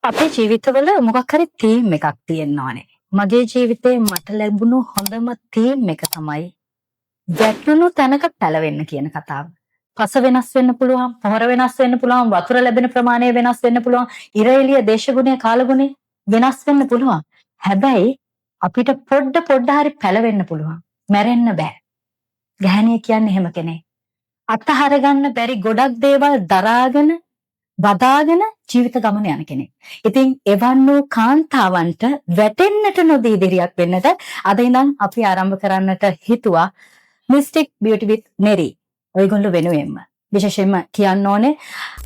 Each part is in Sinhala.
අපේ ජීවිතවල මොකක් හරි තීම් එකක් තියෙන්න ඕනේ. මගේ ජීවිතේ මට ලැබුණු හොඳම තීම් එක තමයි වැටුණු තැනක පැලවෙන්න කියන කතාව. පස වෙනස් වෙන්න පුළුවන්, පොහොර වෙනස් වෙන්න පුළුවන්, වතුර ලැබෙන ප්‍රමාණය වෙනස් වෙන්න පුළුවන්, ඉර එළිය දේශගුණය කාලගුණය වෙනස් වෙන්න පුළුවන්. හැබැයි අපිට පොඩ හරි පැලවෙන්න පුළුවන්. මැරෙන්න බෑ. ගැහණිය කියන්නේ එහෙම කෙනෙක්. අතහර ගන්න බැරි ගොඩක් දේවල් දරාගෙන බදාගෙන ජීවිත ගමන යන කෙනෙක්. ඉතින් එවන් වූ කාන්තාවන්ට වැටෙන්නට නොදී ඉදිරියක් වෙන්නට අද ඉඳන් අපි ආරම්භ කරන්නට හිතුවා මිස්ටික් බියුටි විත් මෙරි. ඔයගොල්ලෝ වෙනුවෙන්ම විශේෂයෙන්ම කියන්න ඕනේ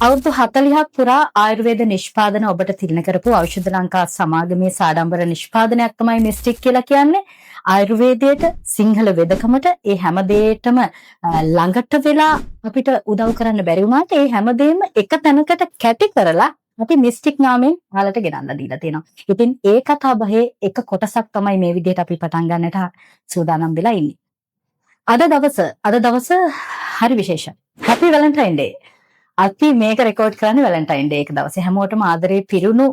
අවුරුදු 40ක් පුරා ආයුර්වේද නිෂ්පාදන ඔබට තිළින කරපු ඖෂධ ලංකා සමාගමේ සාඩම්බර නිෂ්පාදනයක් තමයි මිස්ටික් කියලා කියන්නේ. ආයුර්වේදයට සිංහල වෙදකමට ඒ හැම දෙයකටම ළඟට වෙලා අපිට උදව් කරන්න බැරි වුණාට ඒ හැමදේම එක තැනකට කැටි කරලා අපි මිස්ටික් නාමයෙන් ඔයාලට ගෙනල්ලා දීලා තියෙනවා. ඉතින් ඒ කතා බහේ එක කොටසක් තමයි මේ විදිහට අපි පටන් ගන්නට සූදානම් වෙලා ඉන්නේ. අද දවස හරි විශේෂයි. Happy Valentine Day. අපි මේක රෙකෝඩ් කරන්නේ Valentine Day එක දවසේ. හැමෝටම ආදරේ පිරුණු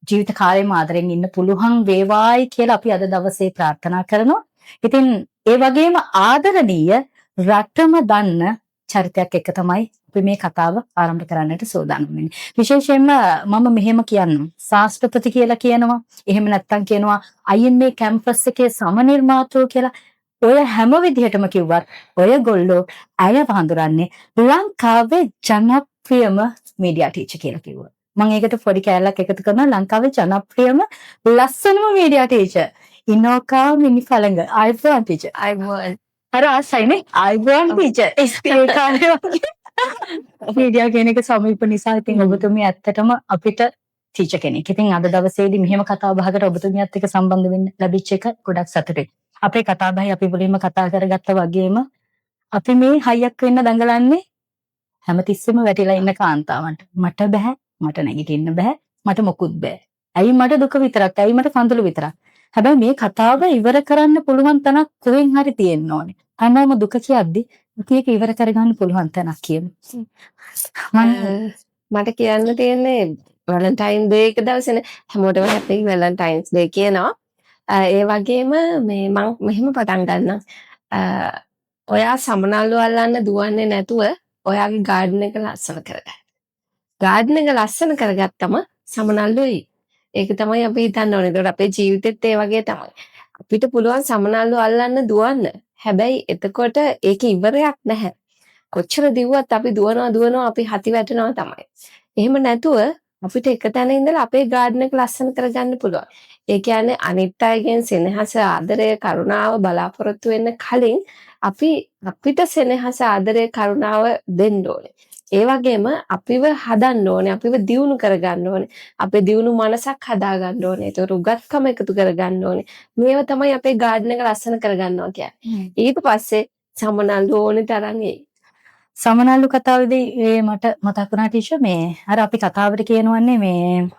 ජීවිත කාලෙම ආදරෙන් ඉන්න පුළුවන් වේවායි කියලා අපි අද දවසේ ප්‍රාර්ථනා කරනවා. ඉතින් ඒ වගේම ආදරණීය රටම දන්න චරිතයක් එක්ක තමයි අපි මේ කතාව ආරම්භ කරන්නට සූදානම් වෙන්නේ. විශේෂයෙන්ම මම මෙහෙම කියන්නම්. ශාස්ත්‍රපති කියලා කියනවා. එහෙම නැත්නම් කියනවා IMA කැම්පස් එකේ සමනිර්මාතෘ කියලා. ඔය හැම විදිහටම කිව්වත් ඔයගොල්ලෝ අය වඳුරන්නේ ලංකාවේ ජනප්‍රියම මීඩියා ටීචර් කියලා කිව්වා. මම ඒකට පොඩි කැලලක් එකතු කරනවා ලංකාවේ ජනප්‍රියම ලස්සනම මීඩියා ටීචර් ඉනෝකා මිනිෆලංග අයිෆෝන් ටීචර් අයිෆෝන් අර ආසයිනේ අයිෆෝන් ටීචර් ඒ කාලේ මීඩියා කියන එක සමීප නිසා ඉතින් ඔබතුමිය ඇත්තටම අපිට ටීචර් කෙනෙක්. ඉතින් අද දවසේදී මෙහෙම කතා බහකට ඔබතුමියත් එක්ක සම්බන්ධ වෙන්න ලැබිච්ච එක ගොඩක් සතුටුයි. අපේ කතා බහයි අපි මුලින්ම කතා කරගත්තා වගේම අපි මේ හයියක් වෙන්න දඟලන්නේ හැමතිස්සෙම වැටිලා ඉන්න කාන්තාවන්ට. මට බෑ, මට නැගිටින්න බෑ, මට මොකුත් බෑ. ඇයි මට දුක විතරක්, ඇයි මට කඳුළු විතරක්. හැබැයි මේ කතාව ඉවර කරන්න පුළුවන් තැනක් කොහෙන් හරි තියෙන්න ඕනේ. හැමෝම දුක කියද්දි ඒක ඉවර කරගන්න පුළුවන් තැනක් කියමු. මට කියන්න තියෙන්නේ වැලන්ටයින් ඩේ එක දවසේනේ හැමෝටම හැපි වැලන්ටයින්ස් ඩේ කියනවා. ඒ වගේම මේ මම මෙහෙම පටන් ගන්නම්. ඔයා සමනල්ලු අල්ලන්න දුවන්නේ නැතුව ඔයාගේ ගාඩන් එක ලස්සන කරගන්න. ගාඩන් එක ලස්සන කරගත්තම සමනල්ලුයි. ඒක තමයි අපි හිතන්න ඕනේ. ඒකට අපේ ජීවිතෙත් ඒ වගේ තමයි. අපිට පුළුවන් සමනල්ලු අල්ලන්න දුවන්න. හැබැයි එතකොට ඒක ඉවරයක් නැහැ. කොච්චර දිව්වත් අපි දුවනවා අපි හති වැටෙනවා තමයි. එහෙම නැතුව අපිට එක තැන ඉඳලා අපේ ගාඩන් එක ලස්සන කරගන්න පුළුවන්. ඒ කියන්නේ අනිත් අයගෙන් සෙනෙහස ආදරය කරුණාව බලාපොරොත්තු වෙන්න කලින් අපි අපිට සෙනෙහස ආදරය කරුණාව දෙන්න ඕනේ. ඒ වගේම අපිව හදන්න ඕනේ, අපිව දියුණු කරගන්න ඕනේ. අපේ දියුණු මනසක් හදාගන්න ඕනේ. ඒකට උගත්කම එකතු කරගන්න ඕනේ. මේව තමයි අපේ ගාඩන් එක ලස්සන කරගන්නවා කියන්නේ. ඊට පස්සේ සමනල්ලු ඕනේ තරම් එයි. සමනල්ලු කතාවේදී මට මතක් වුණා ටීචර් මේ අර අපි කතාවට කියනවන්නේ මේ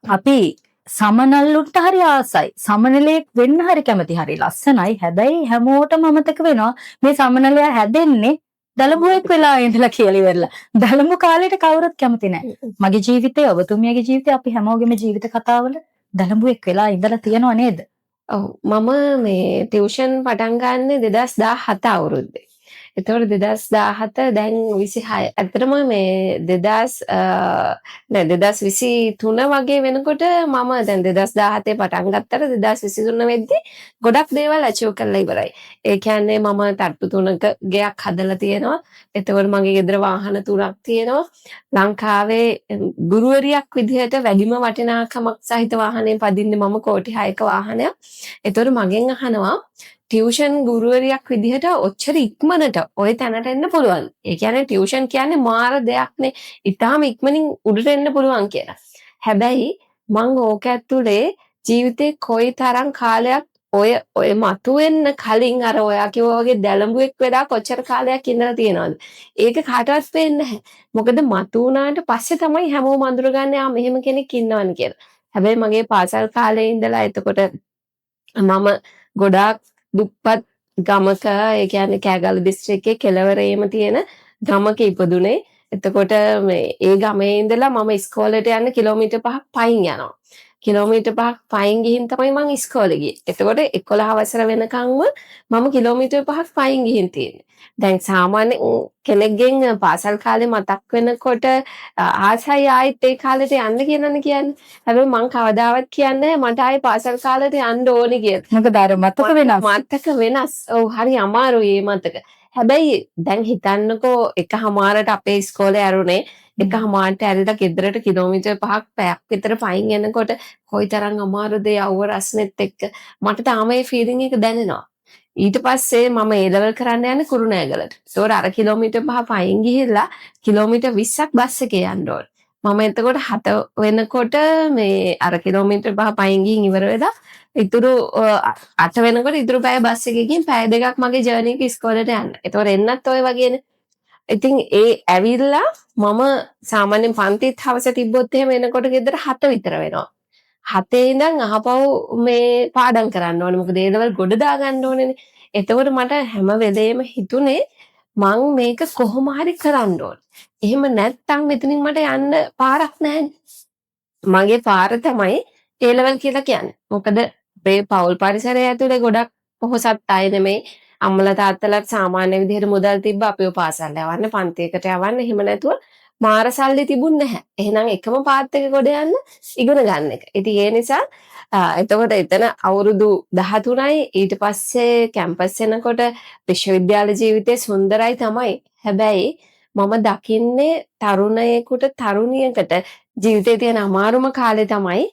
අපි සමනල්ලුන්ට හරි ආසයි. සමනලෙක් වෙන්න හරි කැමති හරි ලස්සනයි. හැබැයි හැමෝටම අමතක වෙනවා මේ සමනලයා හැදෙන්නේ දලඹුවෙක් වෙලා ඉඳලා කියලා ඉවරලා. දලඹු කාලේට කවුරුත් කැමති නැහැ. මගේ ජීවිතේ ඔබතුමියගේ ජීවිතේ අපි හැමෝගෙම ජීවිත කතාවල දලඹුවෙක් වෙලා ඉඳලා තියෙනව නේද? ඔව්. මම මේ ටියුෂන් පටන් ගන්නේ 2017 අවුරුද්දේ. එතකොට 2017 දැන් 26. ඇත්තටම මේ 2023 වගේ වෙනකොට මම දැන් 2017 පටන් ගත්තට 2023 වෙද්දි ගොඩක් දේවල් අචීව් කරලා ඉවරයි. ඒ කියන්නේ මම තට්ටු 3ක ගෙයක් හදලා තියෙනවා. එතකොට මගේ ගෙදර වාහන 3ක් තියෙනවා. ලංකාවේ ගුරුවරියක් විදිහට වැඩිම වටිනාකමක් සහිත වාහනේ පදින්නේ මම කෝටි 6ක වාහනයක්. එතකොට මගෙන් අහනවා ටියුෂන් ගුරුවරියක් විදිහට ඔච්චර ඉක්මනට ඔය තැනට එන්න පුළුවන්. ඒ කියන්නේ ටියුෂන් කියන්නේ මාර දෙයක්නේ. ඊටාම ඉක්මනින් උඩට එන්න පුළුවන් කියලා. හැබැයි මං ඕක ඇතුලේ ජීවිතේ කොයි තරම් කාලයක් ඔය මතුවෙන්න කලින් අර ඔයා කිව්වා වගේ දැලඹුවෙක් වෙලා කොච්චර කාලයක් ඉඳලා තියෙනවද? ඒක කාටවත් පේන්නේ නැහැ. මොකද මතු වුණාට පස්සේ තමයි හැමෝම අඳුරගන්නේ ආ මෙහෙම කෙනෙක් ඉන්නවනේ කියලා. හැබැයි මගේ පාසල් කාලේ ඉඳලා එතකොට මම ගොඩාක් දුප්පත් ගමක ඒ කියන්නේ කෑගල්ල දිස්ත්‍රික්කයේ කෙළවරේම තියෙන ගමක ඉපදුනේ. එතකොට මේ ඒ ගමේ ඉඳලා මම ඉස්කෝලේට යන්න කිලෝමීටර් 5ක් පයින් යනවා. කිලෝමීටර් 5ක් පයින් ගිහින් තමයි මම ඉස්කෝලේ ගියේ. එතකොට 11 වසර වෙනකන්ම මම කිලෝමීටර් 5ක් පයින් ගිහින් තියෙන්නේ. දැන් සාමාන්‍ය කෙනෙක්ගෙන් පාසල් කාලේ මතක් වෙනකොට ආසයි ආයෙත් ඒ කාලෙට යන්න කියලානේ කියන්නේ. හැබැයි මං කවදාවත් කියන්නේ මට ආයේ පාසල් කාලෙට යන්න ඕනේ කියලා. මොකද අර මතක වෙනස්. මතක වෙනස්. ඔව් හරි අමාරුයි මේ මතක. හැබැයි දැන් හිතන්නකෝ එකහමාරට අපේ ඉස්කෝලේ ඇරුණේ එකහමාරට ඇරිලා ගෙදරට කිලෝමීටර් 5ක් පැයක් විතර පයින් යනකොට කොයිතරම් අමාරුද යවුව රස්නෙත් එක්ක මට තාම ඒ ෆීලිං එක දැනෙනවා. ඊට පස්සේ මම ඒ ලෙවල් කරන්න යන්නේ කුරුණෑගලට. ඒතකොට අර කිලෝමීටර් 5 පයින් ගිහිල්ලා කිලෝමීටර් 20ක් බස් එකේ යන්න ඕන. මම එතකොට 7 වෙනකොට මේ අර කිලෝමීටර් 5 පයින් ගිහින් ඉවර වෙලා ඉතුරු 8 වෙනකොට ඉතුරු පැය බස් එකකින් පැය දෙකක් මගේ ජර්නි එක ඉස්කෝලේට යන්න. ඒතකොට එන්නත් ඔය වගේනේ. ඉතින් ඒ ඇවිල්ලා මම සාමාන්‍යයෙන් පන්තිත් හවස තිබ්බොත් එහෙම එනකොට ගෙදර 7 විතර වෙනවා. 7 ඉඳන් අහපව් මේ පාඩම් කරන්න ඕනේ. මොකද ඒ ලෙවල් ගොඩ දා ගන්න ඕනේනේ. එතකොට මට හැම වෙලේම හිතුනේ මං මේක කොහොම හරි කරන්න ඕනේ. එහෙම නැත්නම් මෙතනින් මට යන්න පාරක් නැහැනේ. මගේ පාර තමයි ඒ ලෙවල් කියලා කියන්නේ. මොකද අපේ පෞල් පරිසරය ඇතුලේ ගොඩක් පොහොසත් අය නෙමෙයි. අම්මලා තාත්තලාත් සාමාන්‍ය විදිහට මුදල් තිබ්බ අපිව පාසල් යවන්න පන්තියකට යවන්න. එහෙම නැතුව මාර සල්ලි තිබුණ නැහැ. එහෙනම් එකම පාත් එක ගොඩ යන්න ඉගෙන ගන්න එක. ඉතින් ඒ නිසා එතකොට එතන අවුරුදු 13යි ඊට පස්සේ කැම්පස් එනකොට විශ්වවිද්‍යාල ජීවිතේ සුන්දරයි තමයි. හැබැයි මම දකින්නේ තරුණයෙකුට තරුණියකට ජීවිතේ තියෙන අමාරුම කාලේ තමයි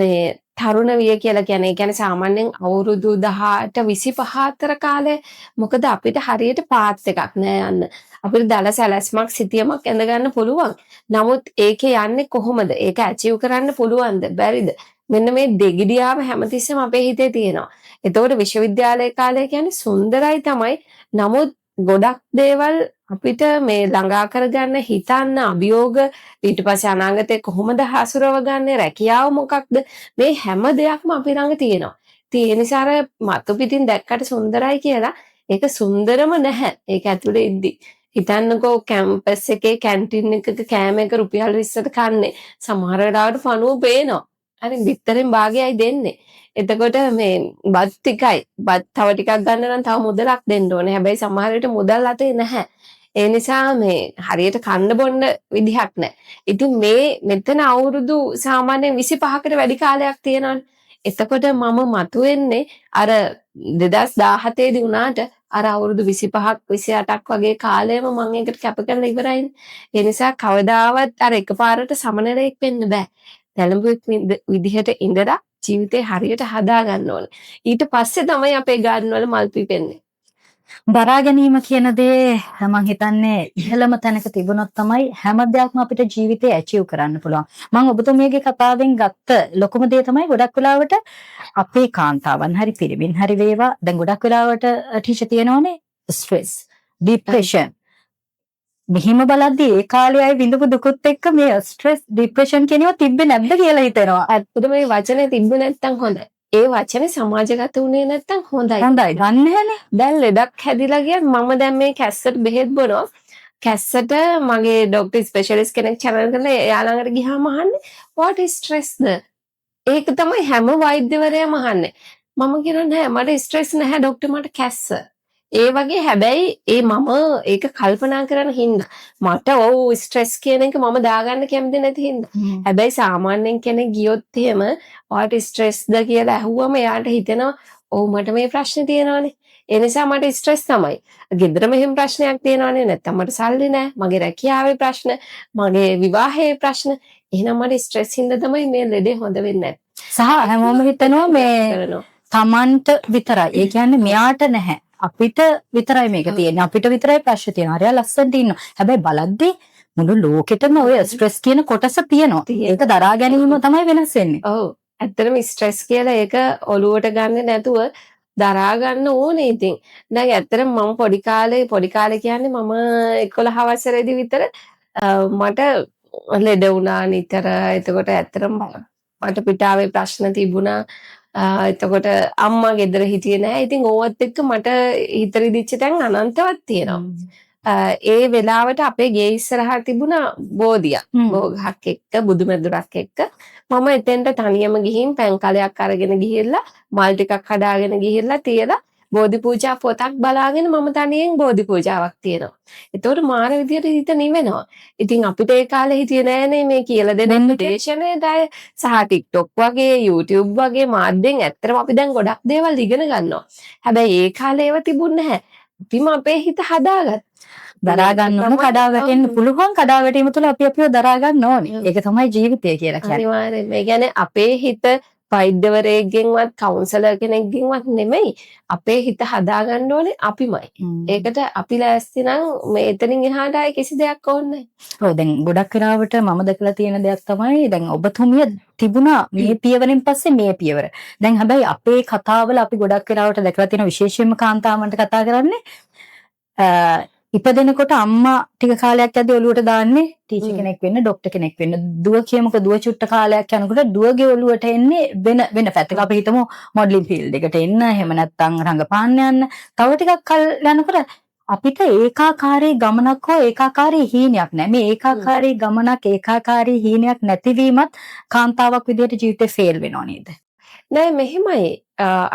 මේ තරුණ විය කියලා කියන්නේ. ඒ කියන්නේ සාමාන්‍යයෙන් අවුරුදු 18 25 අතර කාලේ. මොකද අපිට හරියට පාත් එකක් නෑ යන්න. අපිට දල සැලැස්මක් සිතියමක් ඇඳ ගන්න පුළුවන්. නමුත් ඒකේ යන්නේ කොහොමද? ඒක ඇචීව් කරන්න පුළුවන්ද? බැරිද? මෙන්න මේ දෙගිඩියාව හැමතිස්සෙම අපේ හිතේ තියෙනවා. එතකොට විශ්වවිද්‍යාලයේ කාලය කියන්නේ සුන්දරයි තමයි. නමුත් ගොඩක් දේවල් අපිට මේ ළඟා කරගන්න හිතන්න අභියෝග ඊට පස්සේ අනාගතේ කොහොමද හසුරව ගන්න රැකියාව මොකක්ද මේ හැම දෙයක්ම අපි ළඟ තියෙනවා. ඉතින් ඒ නිසා අර මතු පිටින් දැක්කට සුන්දරයි කියලා ඒක සුන්දරම නැහැ. ඒක ඇතුලේ ඉද්දි හිතන්නකෝ කැම්පස් එකේ කැන්ටින් එකක කෑම එක රුපියල් 20ට කන්නේ. සමහර වෙලාවට පණුව පේනවා. හරි බිත්තරෙන් භාගයයි දෙන්නේ. එතකොට මේ බත් ටිකයි බත් තව ටිකක් ගන්න නම් තව මුදලක් දෙන්න ඕනේ. හැබැයි සමහර විට මුදල් අතේ නැහැ. ඒ නිසා මේ හරියට කන්න බොන්න විදිහක් නැහැ. ඉතින් මෙතන අවුරුදු සාමාන්‍යයෙන් 25කට වැඩි කාලයක් තියෙනවානේ. එතකොට මම මතුවෙන්නේ අර 2017 දී වුණාට අර අවුරුදු 25ක් 28ක් වගේ කාලයම මම ඒකට කැප කරලා ඉවරයිනේ. ඒ නිසා කවදාවත් අර එකපාරට සමනලයක් වෙන්න බෑ. දැලඹුවෙක් විදිහට ඉඳලා ජීවිතේ හරියට හදා ගන්න ඕනේ. ඊට පස්සේ තමයි අපේ ගාඩන් වල මල් පිපෙන්නේ. දරා ගැනීම කියන දේ මම හිතන්නේ ඉහළම තැනක තිබුණොත් තමයි හැම දෙයක්ම අපිට ජීවිතේ ඇචීව් කරන්න පුළුවන්. මම ඔබතුමියගේ කතාවෙන් ගත්ත ලොකුම දේ තමයි ගොඩක් වෙලාවට අපේ කාන්තාවන් හරි පිරිමින් හරි වේවා දැන් ගොඩක් වෙලාවට ටීචර් තියෙනවනේ ස්ට්‍රෙස්, ડિප්‍රෙෂන්. මෙහිම බලද්දී ඒ කාලේ අය විඳපු දුකුත් එක්ක මේ ස්ට්‍රෙස්, ડિප්‍රෙෂන් කියනවා තිබ්බේ නැද්ද කියලා හිතෙනවා. අත්පුත මේ වචනේ තිබ්බ නැත්තම් හොඳයි. ඒ වචනේ සමාජගත වුණේ නැත්තම් හොඳයි. හොඳයි. ගන්න නැහැනේ. දැන් ලෙඩක් හැදිලා ගියත් මම දැන් මේ කැස්සට බෙහෙත් බොනවා. කැස්සට මගේ ડોක්ටර් ස්පෙෂලිස්ට් කෙනෙක් channel කරලා එයා ළඟට ගියාම අහන්නේ what is stress ද? ඒක තමයි හැම වෛද්‍යවරයාම අහන්නේ. මම කියනවා නෑ මට ස්ට්‍රෙස් නැහැ ડોක්ටර් මට කැස්ස. ඒ වගේ හැබැයි මම ඒක කල්පනා කරන හින්දා මට ඔව් ස්ට්‍රෙස් කියන එක මම දාගන්න කැමති නැති හින්දා. හැබැයි සාමාන්‍යයෙන් කෙනෙක් ගියොත් එහෙම what stressද කියලා ඇහුවම එයාට හිතෙනවා ඔව් මට මේ ප්‍රශ්නේ තියෙනවානේ. ඒ නිසා මට ස්ට්‍රෙස් තමයි. ගෙදර මෙහෙම ප්‍රශ්නයක් තියෙනවානේ නැත්තම් මට සල්ලි නැහැ. මගේ රැකියාවේ ප්‍රශ්න, මගේ විවාහයේ ප්‍රශ්න. එහෙනම් මට ස්ට්‍රෙස් හින්දා තමයි මේ ලෙඩේ හොඳ වෙන්නේ නැත්තේ. සහ හැමෝම හිතනවා මේ තමන්ට විතරයි. ඒ කියන්නේ මෙයාට නැහැ. අපිට විතරයි මේක තියෙන්නේ. අපිට විතරයි ප්‍රශ්න තියෙනවා. හරිය ලස්සනට ඉන්නවා. හැබැයි බලද්දී මුළු ලෝකෙටම ඔය ස්ට්‍රෙස් කියන කොටස තියෙනවා. ඒක දරා ගැනීම තමයි වෙනස් වෙන්නේ. ඔව්. ඇත්තටම ස්ට්‍රෙස් කියලා ඒක ඔලුවට ගන්න නැතුව දරා ගන්න ඕනේ ඉතින්. දැන් ඇත්තටම මම පොඩි කාලේ කියන්නේ මම 11 වසරේදී විතර මට ලෙඩ වුණා නිතර. එතකොට ඇත්තටම මට පිටාවේ ප්‍රශ්න තිබුණා. එතකොට අම්මා ගෙදර හිටියේ නැහැ. ඉතින් ඕවත් එක්ක මට හිත රිදිච්ච තැන් අනන්තවත් තියෙනවා. ඒ වෙලාවට අපේ ගේ ඉස්සරහා තිබුණා බෝධියක්. බෝගහක් එක්ක බුදුමැදුරක් එක්ක මම එතෙන්ට තනියම ගිහින් පැන් කලයක් අරගෙන ගිහිල්ලා මල් ටිකක් හදාගෙන ගිහිල්ලා තියලා බෝධි පූජා පොතක් බලාගෙන මම තනියෙන් බෝධි පූජාවක් තියනවා. ඒතකොට මාර විදියට හිත නිවෙනවා. ඉතින් අපිට ඒ කාලේ හිතියේ නෑනේ මේ කියලා දෙන්න දේශනයයි සහ TikTok වගේ YouTube වගේ මාධ්‍යෙන් ඇත්තටම අපි දැන් ගොඩක් දේවල් ඉගෙන ගන්නවා. හැබැයි ඒ කාලේ ඒව තිබුණ නැහැ. අපිම අපේ හිත හදාගත්තා. දරා ගන්න ඕන කඩා වැටෙන්න පුළුවන් කඩා වැටීම තුළ අපි අපිව දරා ගන්න ඕනේ. ඒක තමයි ජීවිතය කියලා කියන්නේ. අනිවාර්යයෙන්. ඒ කියන්නේ අපේ හිත වෛද්‍යවරයෙක්ගෙන්වත් කවුන්සලර් කෙනෙක්ගෙන්වත් නෙමෙයි අපේ හිත හදාගන්න ඕනේ අපිමයි. ඒකට අපි ලෑස්ති නම් මේ එතනින් එහාට ආයේ කිසි දෙයක් ඕනේ නැහැ. ඔව් දැන් ගොඩක් වෙලාවට මම දැකලා තියෙන දෙයක් තමයි දැන් ඔබතුමිය තිබුණා මේ පියවරෙන් පස්සේ මේ පියවර. දැන් හැබැයි අපේ කතාවල අපි ගොඩක් වෙලාවට දැකලා තියෙන විශේෂයෙන්ම කාන්තාවන්ට කතා කරන්නේ ඉපදෙනකොට අම්මා ටික කාලයක් යද්දී ඔලුවට දාන්නේ ටීචර් කෙනෙක් වෙන්න, ડોක්ටර් කෙනෙක් වෙන්න. දුව කියමුකෝ දුව චුට්ට කාලයක් යනකොට දුවගේ ඔලුවට එන්නේ වෙන පැත්තක. අපි හිතමු මොඩලින් ෆීල්ඩ් එකට එන්න, එහෙම නැත්නම් රංගපාන්න යන්න. තව ටිකක් කල් යනකොට අපිට ඒකාකාරී ගමනක් හෝ ඒකාකාරී හීනයක් නැහැ. මේ ඒකාකාරී ගමනක් ඒකාකාරී හීනයක් නැතිවීමත් කාන්තාවක් විදිහට ජීවිතේ ෆේල් වෙනව නේද? නෑ මෙහෙමයි.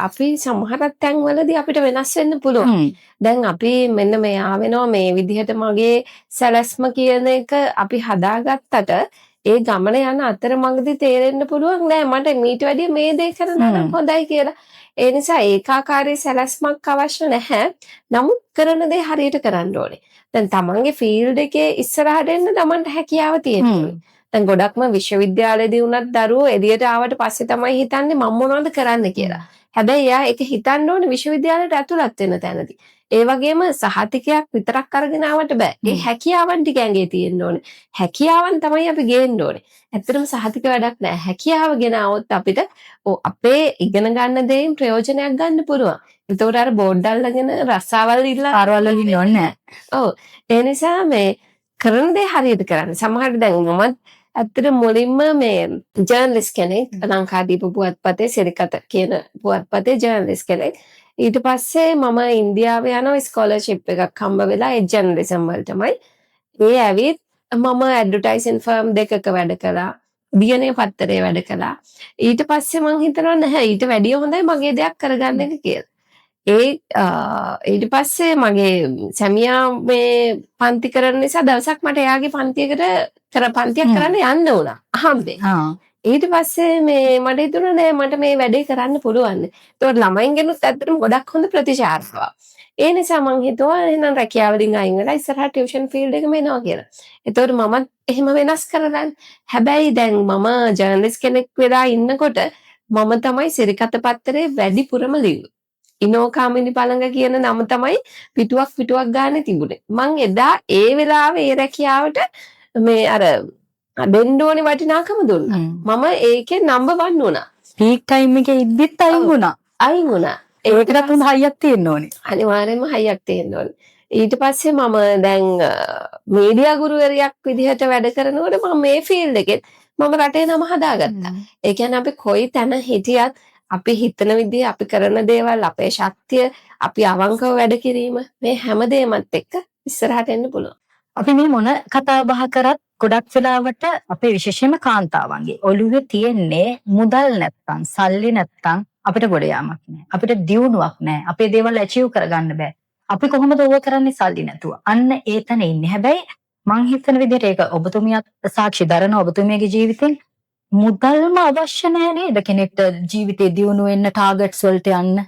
අපි සමහර තැන්වලදී අපිට වෙනස් වෙන්න පුළුවන්. දැන් අපි මෙන්න මෙයා වෙනවා මේ විදිහට මගේ සැලැස්ම කියන එක අපි හදාගත්තට ඒ ගමන යන අතරමඟදී තේරෙන්න පුළුවන් නෑ මට මීට වැඩිය මේ දේ කරන්න හොඳයි කියලා. ඒ නිසා ඒකාකාරී සැලැස්මක් අවශ්‍ය නැහැ. නමුත් කරන දේ හරියට කරන්න ඕනේ. දැන් තමන්ගේ ෆීල්ඩ් එකේ ඉස්සරහට එන්න තමන්ට හැකියාව තියෙනවා. දැන් ගොඩක්ම විශ්වවිද්‍යාලයේදී වුණත් දරුවෝ එළියට ආවට පස්සේ තමයි හිතන්නේ මම මොනවද කරන්න කියලා. හැබැයි එයා ඒක හිතන්න ඕනේ විශ්වවිද්‍යාලයට ඇතුළත් වෙන තැනදී. ඒ වගේම සහතිකයක් විතරක් අරගෙන ආවට බෑ. ඒ හැකියාවන් ටික ඇඟේ තියෙන්න ඕනේ. හැකියාවන් තමයි අපි ගේන්න ඕනේ. ඇත්තටම සහතික වැඩක් නෑ. හැකියාව ගෙන આવොත් අපිට අපේ ඉගෙන ගන්න දේෙන් ප්‍රයෝජනයක් ගන්න පුළුවන්. ඒතකොට අර බෝඩ් අල්ලගෙන රස්සාවල් ඉල්ල පාරවල් වලින් ඕනේ නෑ. ඔව්. ඒ නිසා මේ කරන දේ හරියට කරන්න. සමහරට දැන් මමත් ඇත්තට මුලින්ම මේ ජර්නලිස්ට් කෙනෙක් ලංකාදීප පුවත්පතේ සිරිකත කියන පුවත්පතේ ජර්නලිස්ට් කෙනෙක්. ඊට පස්සේ මම ඉන්දියාවේ යනවා ස්කෝලර්ෂිප් එකක් හම්බ වෙලා ඒ ජර්නලිසම් වලටමයි. ඒ ඇවිත් මම ඇඩ්වර්ටයිසින් ෆර්ම් දෙකක වැඩ කළා. දියනේ පත්තරේ වැඩ කළා. ඊට පස්සේ මං හිතනවා නැහැ ඊට වැඩිය හොඳයි මගේ දෙයක් කරගන්න එක කියලා. ඊට පස්සේ මගේ සැමියා මේ පන්ති කරන නිසා දවසක් මට එයාගේ පන්තියක් කරන්න යන්න වුණා. අහම්බේ. ඊට පස්සේ මේ මට හිතුණා නෑ මට මේ වැඩේ කරන්න පුළුවන්. ඒතකොට ළමයින්ගෙනුත් ඇත්තටම ගොඩක් හොඳ ප්‍රතිචාර ආවා. ඒ නිසා මං හිතුවා එහෙනම් රැකියාවලින් අයින් වෙලා ඉස්සරහට ටියුෂන් ෆීල්ඩ් එකම එනවා කියලා. ඒතකොට මමත් එහෙම වෙනස් කරගන්න. හැබැයි දැන් මම ජර්නලිස්ට් කෙනෙක් වෙලා ඉන්නකොට මම තමයි සිරිකත පත්තරේ වැඩිපුරම ලිව්වේ. ඉනෝකාමිනි පළඟ කියන නම තමයි පිටුවක් ගානේ තිබුණේ. මං එදා ඒ වෙලාවේ ඒ රැකියාවට මේ අර දෙන්න ඕනේ වටිනාකම දුන්නා. මම ඒකේ නම්බර් 1 වුණා. පීක් ටයිම් එකේ ඉද්දිත් අයින් වුණා. ඒකටත් උන් හයියක් තියෙන්න ඕනේ. අනිවාර්යයෙන්ම හයියක් තියෙන්න ඕනේ. ඊට පස්සේ මම දැන් මීඩියා ගුරුවරියක් විදිහට වැඩ කරනකොට මම මේ ෆීල්ඩ් එකෙත් මම රටේ නම හදාගත්තා. ඒ කියන්නේ අපි කොයි තැන හිටියත් අපි හිතන විදිහ අපි කරන දේවල් අපේ ශක්තිය අපි අවංකව වැඩ කිරීම මේ හැමදේමත් එක්ක ඉස්සරහට එන්න පුළුවන්. අපි මේ මොන කතා බහ කරත් ගොඩක් වෙලාවට අපේ විශේෂයෙන්ම කාන්තාවන්ගේ ඔළුවේ තියෙන්නේ මුදල් නැත්තම් සල්ලි නැත්තම් අපිට ගොඩ යාමක් නැහැ. අපිට දියුණුවක් නැහැ. අපේ දේවල් ඇචීව් කරගන්න බෑ. අපි කොහොමද ඕක කරන්නේ සල්ලි නැතුව? අන්න ඒ තැන ඉන්නේ. හැබැයි මං හිතන විදිහට ඒක ඔබතුමියත් සාක්ෂි දරන ඔබතුමියගේ ජීවිතෙන් මුදල්ම අවශ්‍ය නැහැ නේද කෙනෙක්ට ජීවිතේ දියුණු වෙන්න ටාගට්ස් වලට යන්න.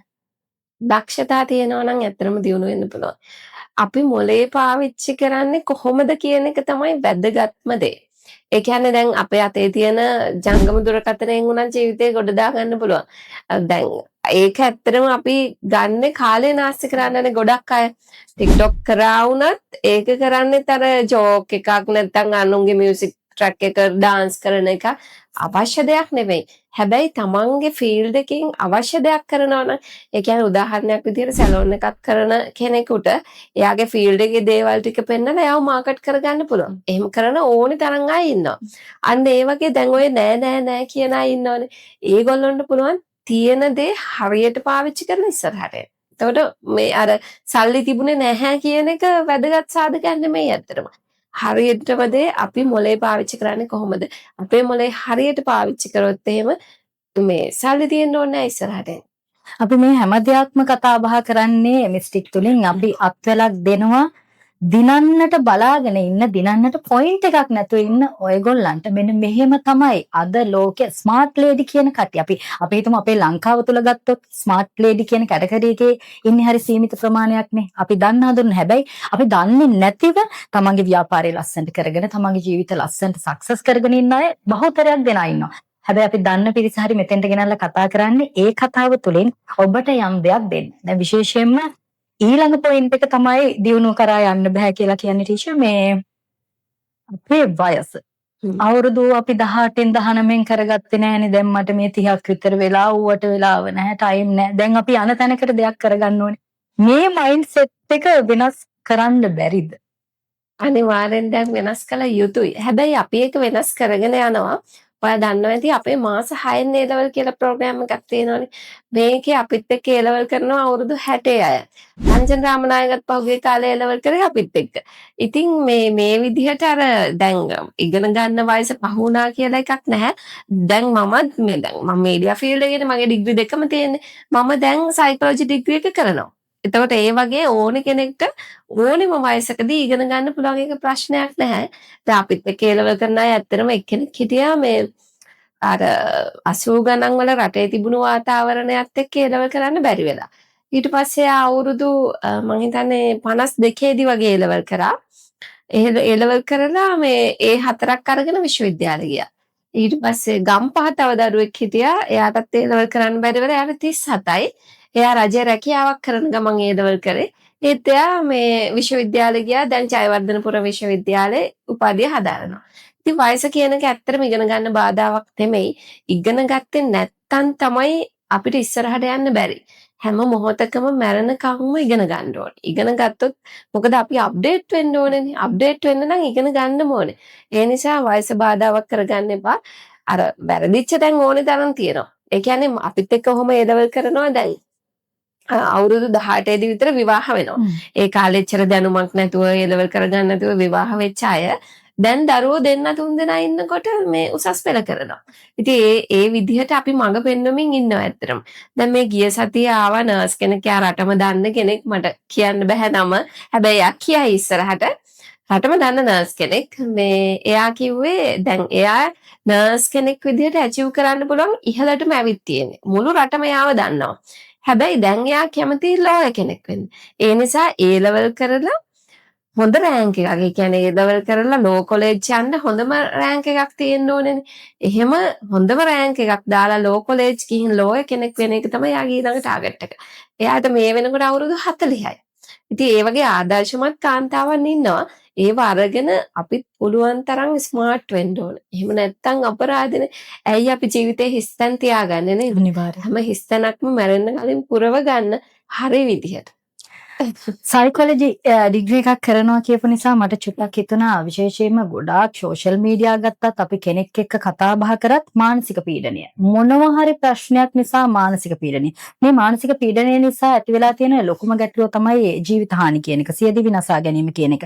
දක්ෂතා තියෙනවා නම් ඇත්තටම දියුණු වෙන්න පුළුවන්. අපි මොලේ පාවිච්චි කරන්නේ කොහොමද කියන එක තමයි වැදගත්ම දේ. ඒ කියන්නේ දැන් අපේ අතේ තියෙන ජංගම දුරකථනයෙන් උනන් ජීවිතේ ගොඩ දා ගන්න පුළුවන්. දැන් ඒක ඇත්තටම අපි ගන්න කාලේ නාස්ති කරන්නනේ ගොඩක් අය. TikTok කරා වුණත් ඒක කරන්නේත් අර ජෝක් එකක් නැත්නම් අනුන්ගේ මියුසික් ට්‍රැක් එක ඩාන්ස් කරන එක අවශ්‍ය දෙයක් නෙවෙයි. හැබැයි තමන්ගේ ෆීල්ඩ් එකකින් අවශ්‍ය දෙයක් කරනවා නම් ඒ කියන්නේ උදාහරණයක් විදිහට සැලෝන් එකක් කරන කෙනෙකුට එයාගේ ෆීල්ඩ් එකේ දේවල් ටික පෙන්නලා එයාව මාකට් කරගන්න පුළුවන්. එහෙම කරන ඕනි තරම් අය ඉන්නවා. අන්න ඒ වගේ දැන් ඔය නෑ කියන අය ඉන්නවනේ. ඒගොල්ලන්ට පුළුවන් තියෙන දේ හරියට පාවිච්චි කරන ඉස්සරහට. එතකොට මේ අර සල්ලි තිබුණේ නැහැ කියන එක වැදගත් සාධකයක් නෙමෙයි ඇත්තටම. හරියටම දේ අපි මොලේ පාවිච්චි කරන්නේ කොහොමද? අපේ මොලේ හරියට පාවිච්චි කරොත් එහෙම මේ සල්ලි තියෙන්න ඕනේ නැහැ ඉස්සරහට එන්න. අපි මේ හැම දෙයක්ම කතා බහ කරන්නේ මිස්ටික් තුලින් අපි අත්වලක් දෙනවා දිනන්නට බලාගෙන ඉන්න දිනන්නට පොයින්ට් එකක් නැතුව ඉන්න ඔයගොල්ලන්ට මෙන්න මෙහෙම තමයි අද ලෝකේ ස්මාර්ට් ලේඩි කියන කට්ටිය අපි හිතමු අපේ ලංකාව තුල ගත්තොත් ස්මාර්ට් ලේඩි කියන කැටගරි එකේ ඉන්නේ හරි සීමිත ප්‍රමාණයක්නේ අපි දන්න හඳුනන හැබැයි අපි දන්නේ නැතිව තමන්ගේ ව්‍යාපාරය ලස්සනට කරගෙන තමන්ගේ ජීවිත ලස්සනට සක්සස් කරගෙන ඉන්න අය බහුතරයක් දෙනා ඉන්නවා හැබැයි අපි දන්න පිරිස හරි මෙතෙන්ට ගෙනල්ලා කතා කරන්නේ ඒ කතාව තුළින් ඔබට යම් දෙයක් දෙන්න. දැන් විශේෂයෙන්ම ඊළඟ පොයින්ට් එක තමයි දියුණුව කරා යන්න බෑ කියලා කියන්නේ ටීචර් මේ අපේ වයස. අවුරුදු අපි 18න් 19න් කරගත්තේ නෑනේ. දැන් මට මේ 30ක් විතර වෙලා ඌවට වෙලාව නැහැ, ටයිම් නැහැ. දැන් අපි යන තැනකට දෙයක් කරගන්න ඕනේ. මේ මයින්ඩ් සෙට් එක වෙනස් කරන්න බැරිද? අනිවාර්යෙන් දැන් වෙනස් කළ යුතුයි. හැබැයි අපි ඒක වෙනස් කරගෙන යනවා. ඔයා දන්නවා ඇති අපේ මාස 6න් A level කියලා ප්‍රෝග්‍රෑම් එකක් තියෙනවානේ. මේකේ අපිත් එක්ක A level කරනවා අවුරුදු 60 අය. රංජන් රාමනායකත් පහුගිය කාලේ A level කරේ අපිත් එක්ක. ඉතින් මේ විදිහට අර දැන් ඉගෙන ගන්න වයස පහ වුණා කියලා එකක් නැහැ. දැන් මම මීඩියා ෆීල්ඩ් එකේ මගේ ඩිග්‍රී දෙකම තියෙන්නේ. මම දැන් සයිකොලොජි ඩිග්‍රී එක කරනවා. එතකොට ඒ වගේ ඕන කෙනෙක්ට ඕනෙම වයසකදී ඉගෙන ගන්න පුළුවන් එක ප්‍රශ්නයක් නැහැ. දැන් අපිත් එක්ක A level කරන අය ඇත්තටම එක්කෙනෙක් හිටියා මේ අර 80 ගණන් වල රටේ තිබුණු වාතාවරණයත් එක්ක A level කරන්න බැරි වෙලා. ඊට පස්සේ අවුරුදු මම හිතන්නේ 52 දී වගේ A level කරා. A level කරලා මේ A4ක් අරගෙන විශ්වවිද්‍යාලෙ ගියා. ඊට පස්සේ ගම්පහ තව දරුවෙක් හිටියා. එයාටත් A level කරන්න බැරි වෙලා එයාට 37යි. එයා රජයේ රැකියාවක් කරන ගමන් A level කරේ. ඒත් එයා මේ විශ්වවිද්‍යාලෙ ගියා. දැන් ජයවර්ධනපුර විශ්වවිද්‍යාලේ උපාධිය හදාරනවා. ඉතින් වයස කියන එක ඇත්තටම ඉගෙන ගන්න බාධාවක් නෙමෙයි. ඉගෙන ගත්තේ නැත්තම් තමයි අපිට ඉස්සරහට යන්න බැරි. හැම මොහොතකම මැරෙනකම්ම ඉගෙන ගන්න ඕනේ. ඉගෙන ගත්තොත් මොකද අපි අප්ඩේට් වෙන්න ඕනේනේ. අප්ඩේට් වෙන්න නම් ඉගෙන ගන්නම ඕනේ. ඒ නිසා වයස බාධාවක් කරගන්න එපා. අර වැරදිච්ච තැන් ඕනේ තරම් තියෙනවා. ඒ කියන්නේ අපිත් එක්ක ඔහොම A level කරනවා දැන් අවුරුදු 18 දී විතර විවාහ වෙනවා. ඒ කාලේ එච්චර දැනුමක් නැතුව A level කරගන්න නැතුව විවාහ වෙච්ච අය දැන් දරුවෝ දෙන්න තුන් දෙනා ඉන්නකොට මේ උසස් පෙළ කරනවා. ඉතින් ඒ විදිහට අපි මඟ පෙන්වමින් ඉන්නවා ඇත්තටම. දැන් මේ ගිය සතියේ ආවා නර්ස් කෙනෙක්. යා රටම දන්න කෙනෙක්. මට කියන්න බෑ නම. හැබැයි යා කියයි ඉස්සරහට රටම දන්න නර්ස් කෙනෙක්. මේ එයා කිව්වේ දැන් එයා නර්ස් කෙනෙක් විදිහට ඇචීව් කරන්න පුළුවන් ඉහළටම ඇවිත් තියෙන්නේ. මුළු රටම යාව දන්නවා. හැබැයි දැන් එයා කැමති ලෝයර් කෙනෙක් වෙන්න. ඒ නිසා A level කරලා හොඳ රෑන්ක් එකක්. ඒ කියන්නේ A level කරලා ලෝ කොලෙජ් යන්න හොඳම රෑන්ක් එකක් තියෙන්න ඕනේනේ. එහෙම හොඳම රෑන්ක් එකක් දාලා ලෝ කොලෙජ් ගිහින් ලෝයර් කෙනෙක් වෙන එක තමයි යාගේ ඊළඟ ටාගට් එක. එයාට මේ වෙනකොට අවුරුදු 40යි. ඉතින් ඒ වගේ ආදර්ශමත් කාන්තාවන් ඉන්නවා. ඒව අරගෙන අපිත් පුළුවන් තරම් ස්මාර්ට් වෙන්න ඕන. එහෙම නැත්නම් අපරාධනේ. ඇයි අපි ජීවිතේ හිස්තැන් තියාගන්නේ නේද? අනිවාර්යයෙන්. හැම හිස්තැනක්ම මැරෙන්න කලින් පුරව ගන්න හරි විදිහට. සයිකොලොජි ඩිග්‍රී එකක් කරනවා කියපු නිසා මට චුට්ටක් හිතුණා විශේෂයෙන්ම ගොඩාක් සෝෂල් මීඩියා ගත්තත් අපි කෙනෙක් එක්ක කතා බහ කරත් මානසික පීඩනය. මොනවා හරි ප්‍රශ්නයක් නිසා මානසික පීඩනය. මේ මානසික පීඩනය නිසා ඇති වෙලා තියෙන ලොකුම ගැටලුව තමයි ජීවිත හානි කියන එක. සියදිවි නසා ගැනීම කියන එක.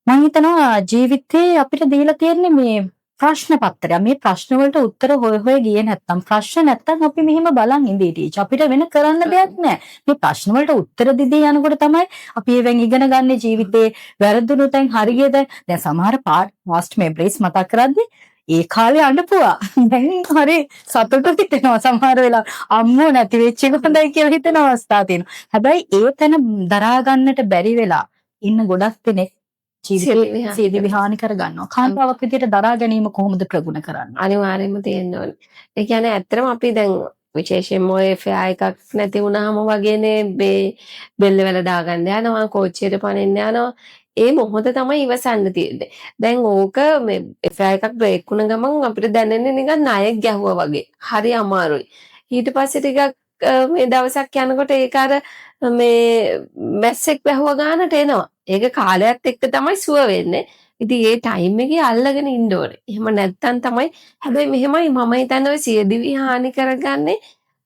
මම හිතනවා ජීවිතේ අපිට දීලා තියෙන්නේ මේ ප්‍රශ්න පත්‍රය. මේ ප්‍රශ්න වලට උත්තර හොය ගියේ නැත්තම් ප්‍රශ්න නැත්තම් අපි මෙහෙම බලන් ඉඳී ටීචර්. අපිට වෙන කරන්න දෙයක් නැහැ. මේ ප්‍රශ්න වලට උත්තර දෙදී යනකොට තමයි අපි ඒවෙන් ඉගෙන ගන්න ජීවිතේ වැරදුණු තැන් හරියද. දැන් සමහර පාස්ට් මෙමරිස් මතක් කරද්දී ඒ කාලේ අඬපුවා. දැන් හරි සතුටු හිතෙනවා සමහර වෙලාවට. අම්මෝ නැති වෙච්ච එක හොඳයි කියලා හිතන අවස්ථා තියෙනවා. හැබැයි ඒ තැන දරා ගන්නට බැරි වෙලා ඉන්න ගොඩක් දෙනෙක් සියදිවි හානි කරගන්නවා. කාන්තාවක් විදිහට දරා ගැනීම කොහොමද ප්‍රගුණ කරන්නේ? අනිවාර්යයෙන්ම තියෙන්න ඕනේ. ඒ කියන්නේ ඇත්තටම අපි දැන් විශේෂයෙන්ම ඔය ෆෙයා එකක් නැති වුණාම වගේනේ බෙල්ල වල දාගන්න යනවා, කෝච්චියට පනින්න යනවා. ඒ මොහොත තමයි ඉවසන්න තියෙන්නේ. දැන් ඕක මේ ෆෙයා එකක් බ්‍රේක් වුණ ගමන් අපිට දැනෙන්නේ නිකන් ණයෙක් ගැහුවා වගේ. හරි අමාරුයි. ඊට පස්සේ ටිකක් මේ දවසක් යනකොට ඒක අර මේ මැස්සෙක් වැහුවා ගන්නට එනවා. ඒක කාලයත් එක්ක තමයි සුව වෙන්නේ. ඉතින් ඒ ටයිම් එකේ අල්ලගෙන ඉන්න ඕනේ. එහෙම නැත්තම් තමයි හැබැයි මෙහෙමයි මම හිතන්නේ ඔය සියදිවි හානි කරගන්නේ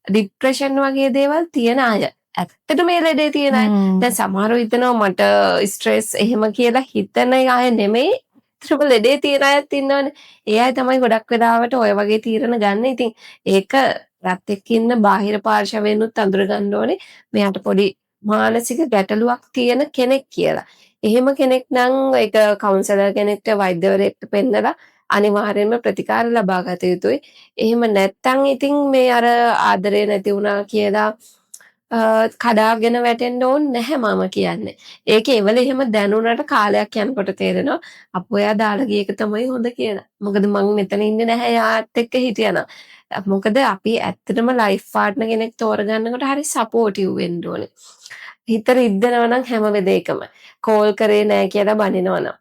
ડિප්‍රෙෂන් වගේ දේවල් තියෙන අය. ඇත්තට මේ ලෙඩේ තියෙන අය. දැන් සමහරව හිතනවා මට ස්ට්‍රෙස් එහෙම කියලා හිතන අය නෙමෙයි. ත්‍රිප ලෙඩේ තියෙන අයත් ඉන්නවනේ. ඒ අය තමයි ගොඩක් වෙලාවට ඔය වගේ තීරණ ගන්න. ඉතින් ඒක රත් එක්ක ඉන්න බාහිර පාර්ශවයෙන්ුත් අඳුර ගන්න ඕනේ. මෙයාට පොඩි මානසික ගැටලුවක් තියෙන කෙනෙක් කියලා. එහෙම කෙනෙක් නම් ඒක කවුන්සලර් කෙනෙක්ට වෛද්‍යවරයෙක්ට පෙන්නලා අනිවාර්යයෙන්ම ප්‍රතිකාර ලබා ගත යුතුයි. එහෙම නැත්නම් ඉතින් මේ අර ආදරේ නැති වුණා කියලා කඩාගෙන වැටෙන්න ඕනේ නැහැ මම කියන්නේ. ඒක එවල එහෙම දැනුණට කාලයක් යනකොට තේරෙනවා අපෝ එයා දාලා ගිය එක තමයි හොඳ කියලා. මොකද මං මෙතන ඉන්නේ නැහැ යාත් එක්ක හිටියනම්. මොකද අපි ඇත්තටම ලයිෆ් පාර්ට්නර් කෙනෙක් තෝරගන්නකොට හරි සපෝටිව් වෙන්න ඕනේ. හිත රිද්දනවා නම් හැම වෙලේකම කෝල් කරේ නැහැ කියලා බනිනවා නම්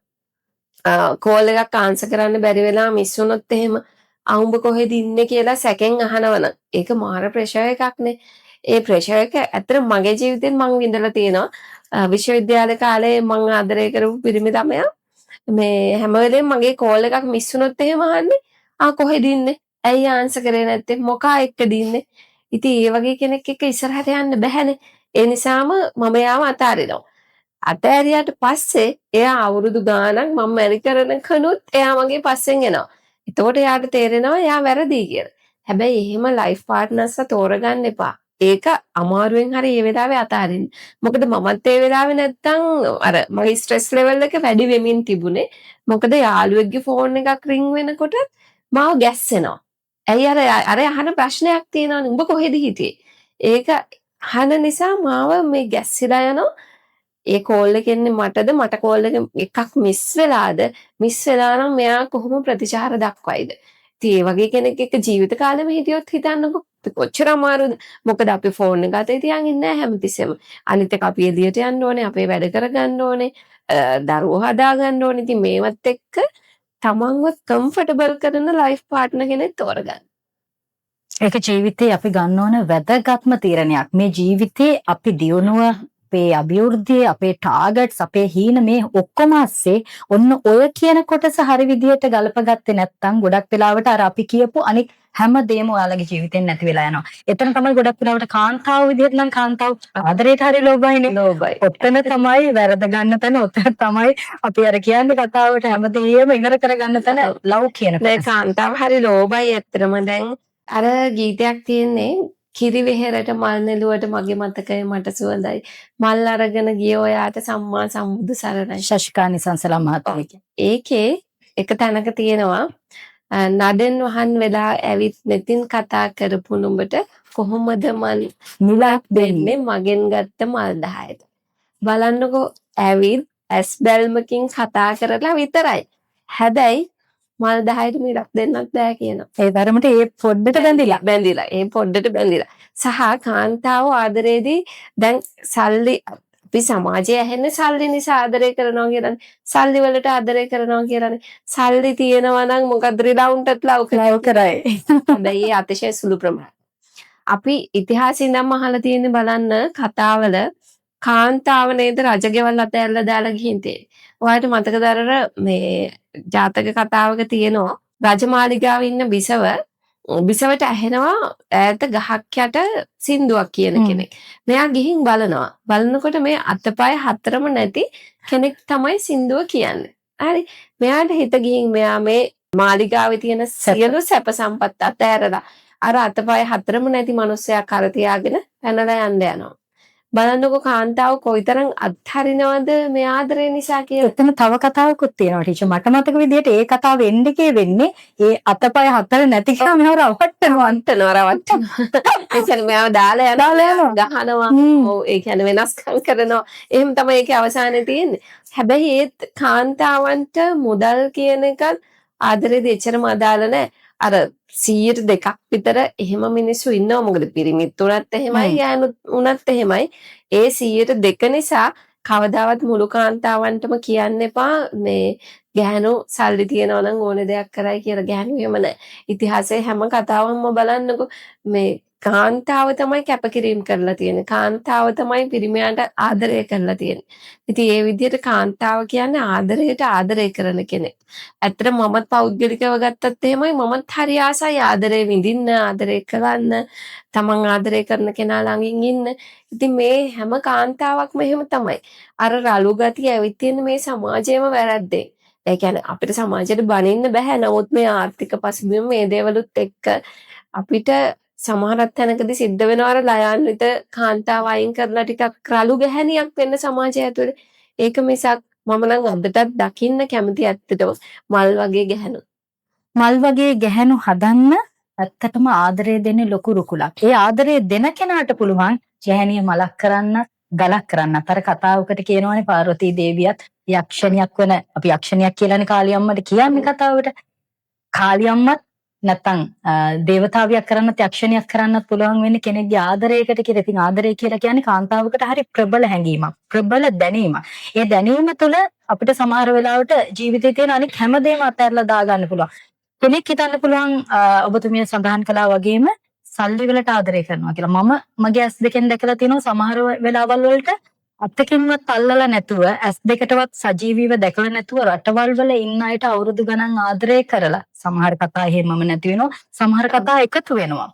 කෝල් එකක් ආන්සර් කරන්න බැරි වෙලා මිස් වුණොත් එහෙම අහුඹ කොහෙද ඉන්නේ කියලා සැකෙන් අහනවනම් ඒක මාර ප්‍රෙෂර් එකක්නේ. ඒ ප්‍රෙෂර් එක ඇත්තට මගේ ජීවිතෙන් මං විඳලා තියෙනවා. විශ්වවිද්‍යාල කාලේ මං ආදරය කරපු පිරිමි ළමයා මේ හැම වෙලේම මගේ කෝල් එකක් මිස් වුණොත් එහෙම අහන්නේ කොහෙද ඉන්නේ? ඇයි ආන්සර් කරේ නැත්තේ? මොකා එක්කද ඉන්නේ? ඉතින් ඒ වගේ කෙනෙක් එක්ක ඉස්සරහට යන්න බැහැනේ. ඒ නිසාම මම යාම අතාරිනවා. අතෑරියාට පස්සේ එයා අවුරුදු ගාණක් මම මැරි කරන කනුත් එයා මගේ පස්සෙන් එනවා. එතකොට එයාට තේරෙනවා එයා වැරදි කියලා. හැබැයි එහෙම ලයිෆ් පාර්ට්නර්ස්ව තෝරගන්න එපා. ඒක අමාරුවෙන් හරි ඒ වෙලාවේ අතාරින්න. මොකද මමත් ඒ වෙලාවේ නැත්තම් අර මගේ ස්ට්‍රෙස් ලෙවල් එක වැඩි වෙමින් තිබුණේ. මොකද යාළුවෙක්ගේ ෆෝන් එකක් රින් වෙනකොට මාව ගැස්සෙනවා. ඇයි අර අහන ප්‍රශ්නයක් තියෙනවනේ උඹ කොහෙද හිටියේ? ඒක අහන නිසා මාව මේ ගැස්සිලා යනවා. ඒ කෝල් එකෙන්නේ මටද මට කෝල් එකක් මිස් වෙලාද මිස් වෙලා නම් මෙයා කොහොම ප්‍රතිචාර දක්වයිද ඉතින් ඒ වගේ කෙනෙක් එක්ක ජීවිත කාලෙම හිටියොත් හිතන්නකො කොච්චර අමාරුද මොකද අපි ෆෝන් එක අතේ තියන් ඉන්නේ හැමතිස්සෙම අනිත් එක අපි එළියට යන්න ඕනේ අපේ වැඩ කරගන්න ඕනේ දරුවෝ හදා ගන්න ඕනේ ඉතින් මේවත් එක්ක තමන්ව කම්ෆර්ටබල් කරන ලයිෆ් පාර්ට්නර් කෙනෙක් තෝරගන්න ඒක ජීවිතේ අපි ගන්න ඕන වැදගත්ම තීරණයක්. මේ ජීවිතේ අපි දියුණුව අපේ අභිවෘද්ධිය අපේ ටාගට්ස් අපේ හීන මේ ඔක්කොම ASCII ඔන්න ඔය කියන කොටස හරි විදිහට ගලපගත්තේ නැත්නම් ගොඩක් වෙලාවට අර අපි කියපු අනික හැම දෙයක්ම ඔයාලගේ ජීවිතෙන් නැති වෙලා යනවා. එතන තමයි ගොඩක් වෙලාවට කාන්තාව විදිහට නම් කාන්තාව ආදරේට හරි ලෝභයිනේ. ලෝභයි. ඔතන තමයි වැරද ගන්න තැන ඔතන තමයි අපි අර කියන්නේ කතාවට හැම දෙයක්ම ඉවර කරගන්න තැන ලව් කියන කොටස. කාන්තාව හරි ලෝභයි ඇත්තටම දැන් අර ගීතයක් තියෙන්නේ කිරි වෙහෙරට මල් නෙළුවට මගේ මතකය මට සුවඳයි මල් අරගෙන ගිය ඔයාට සම්මා සම්බුදු සරණයි ශශිකා නිසංසලා මහත්මිය. ඒකේ එක තැනක තියෙනවා නඩෙන් වහන් වෙලා ඇවිත් netin කතා කරපු නුඹට කොහොමද මල් නිලක් දෙන්නේ මගෙන් ගත්ත මල් 10ට බලන්නකෝ ඇවිත් ඇස් බැල්මකින් කතා කරලා විතරයි හැබැයි මල් 10ට මිලක් දෙන්නත් බෑ කියනවා. ඒ තරමට ඒ පොඩ්ඩට බැඳිලා. ඒ පොඩ්ඩට බැඳිලා. සහ කාන්තාව ආදරේදී දැන් සල්ලි අපි සමාජයේ ඇහෙන්නේ සල්ලි නිසා ආදරය කරනවා කියලානේ. සල්ලි වලට ආදරය කරනවා කියලානේ. සල්ලි තියෙනවා නම් මොකද රිලවුන්ටත් ලව් කරයි. හැබැයි ඒ අතිශය සුළු ප්‍රමාණයක්. අපි ඉතිහාසයෙන් නම් අහලා තියෙන්නේ බලන්න කතාවල කාන්තාව නේද රජගෙවල් අතහැරලා දාලා ගිහින් තියෙන්නේ. ඔයාලට මතකද අර මේ ජාතක කතාවක තියෙනවා රජමාලිගාවේ ඉන්න බිසවට ඇහෙනවා ඈත ගහක් යට සින්දුවක් කියන කෙනෙක්. මෙයා ගිහින් බලනවා. බලනකොට මේ අතපය හතරම නැති කෙනෙක් තමයි සින්දුව කියන්නේ. හරි. මෙයාට හිත ගිහින් මෙයා මේ මාලිගාවේ තියෙන සියලු සැප සම්පත් අතහැරලා අර අතපය හතරම නැති මිනිස්සයා කර තියාගෙන පැනලා යන්න යනවා. බලන්නකො කාන්තාව කොයිතරම් අත්හරිනවද මේ ආදරය නිසා කියලා. එතන තව කතාවකුත් තියෙනවා ටීචර්. මට මතක විදිහට ඒ කතාව එන්නේ වෙන්නේ ඒ අතපය හතර නැති කියලා මෙව රවට්ටනවා. ඒ කියන්නේ මෙයාව දාලා ගහනවා. ඔව් ඒ කියන්නේ වෙනස්කම් කරනවා. එහෙම තමයි ඒකේ අවසානයේ තියෙන්නේ. හැබැයි ඒත් කාන්තාවන්ට මුදල් කියන එක ආදරේ දෙච්චරම අදාළ නැහැ. අර 100% විතර එහෙම මිනිස්සු ඉන්නවා මොකද පිරිමිත් උනත් එහෙමයි ගෑනුත් උනත් එහෙමයි ඒ 102 නිසා කවදාවත් මුළු කාන්තාවන්ටම කියන්න එපා මේ ගැහණු සල්ලි තියනවා නම් ඕනේ දෙයක් කරයි කියලා ගැහණු එහෙම නැහැ ඉතිහාසයේ හැම කතාවක්ම බලන්නකො මේ කාන්තාව තමයි කැපකිරීම කරලා තියෙන්නේ. කාන්තාව තමයි පිරිමියාට ආදරය කරලා තියෙන්නේ. ඉතින් ඒ විදිහට කාන්තාව කියන්නේ ආදරයට ආදරය කරන කෙනෙක්. ඇත්තට මමත් පෞද්ගලිකව ගත්තත් එහෙමයි මමත් හරි ආසයි ආදරේ විඳින්න, ආදරය කරන්න, තමන් ආදරය කරන කෙනා ළඟින් ඉන්න. ඉතින් මේ හැම කාන්තාවක්ම එහෙම තමයි. අර රළු ගතිය ඇවිත් තියෙන මේ සමාජයේම වැරද්දේ. ඒ කියන්නේ අපිට සමාජයට බනින්න බෑ. නමුත් මේ ආර්ථික පසුබිම මේ දේවලුත් එක්ක අපිට සමහරක් තැනකදී සිද්ධ වෙනවා අර ලයාන්විත කාන්තාව අයින් කරලා ටිකක් රළු ගැහැණියක් වෙන්න සමාජය ඇතුලේ. ඒක මිසක් මම නම් අදටත් දකින්න කැමති ඇත්තටම මල් වගේ ගැහැණු. මල් වගේ ගැහැණු හදන්න ඇත්තටම ආදරය දෙන්නේ ලොකු රුකුලක්. ඒ ආදරය දෙන කෙනාට පුළුවන් ගැහැණිය මලක් කරන්න, ගලක් කරන්න. අතර කතාවකට කියනවානේ පාර්වතී දේවියත් යක්ෂණියක් වෙන අපි යක්ෂණියක් කියලානේ කාලියම්මට කියන්නේ කතාවට. කාලියම්මත් නැත්තම් දේවතාවියක් කරන්නත් යක්ෂණියක් කරන්නත් පුළුවන් වෙන්නේ කෙනෙක්ගේ ආදරයකට කියලා. ඉතින් ආදරය කියලා කියන්නේ කාන්තාවකට හරි ප්‍රබල හැඟීමක්, ප්‍රබල දැනීමක්. ඒ දැනීම තුළ අපිට සමහර වෙලාවට ජීවිතේ තියෙන අනිත් හැමදේම අතහැරලා දාගන්න පුළුවන්. කෙනෙක් හිතන්න පුළුවන් ඔබතුමිය සඳහන් කළා වගේම සල්ලි වලට ආදරය කරනවා කියලා. මම මගේ ඇස් දෙකෙන් දැකලා තියෙනවා සමහර වෙලාවල් වලට අත්තකින්වත් අල්ලලා නැතුව ඇස් දෙකටවත් සජීවීව දැකලා නැතුව රටවල් වල ඉන්න අයට අවුරුදු ගණන් ආදරය කරලා සමහර කතා එහෙමම නැති වෙනවා. සමහර කතා එකතු වෙනවා.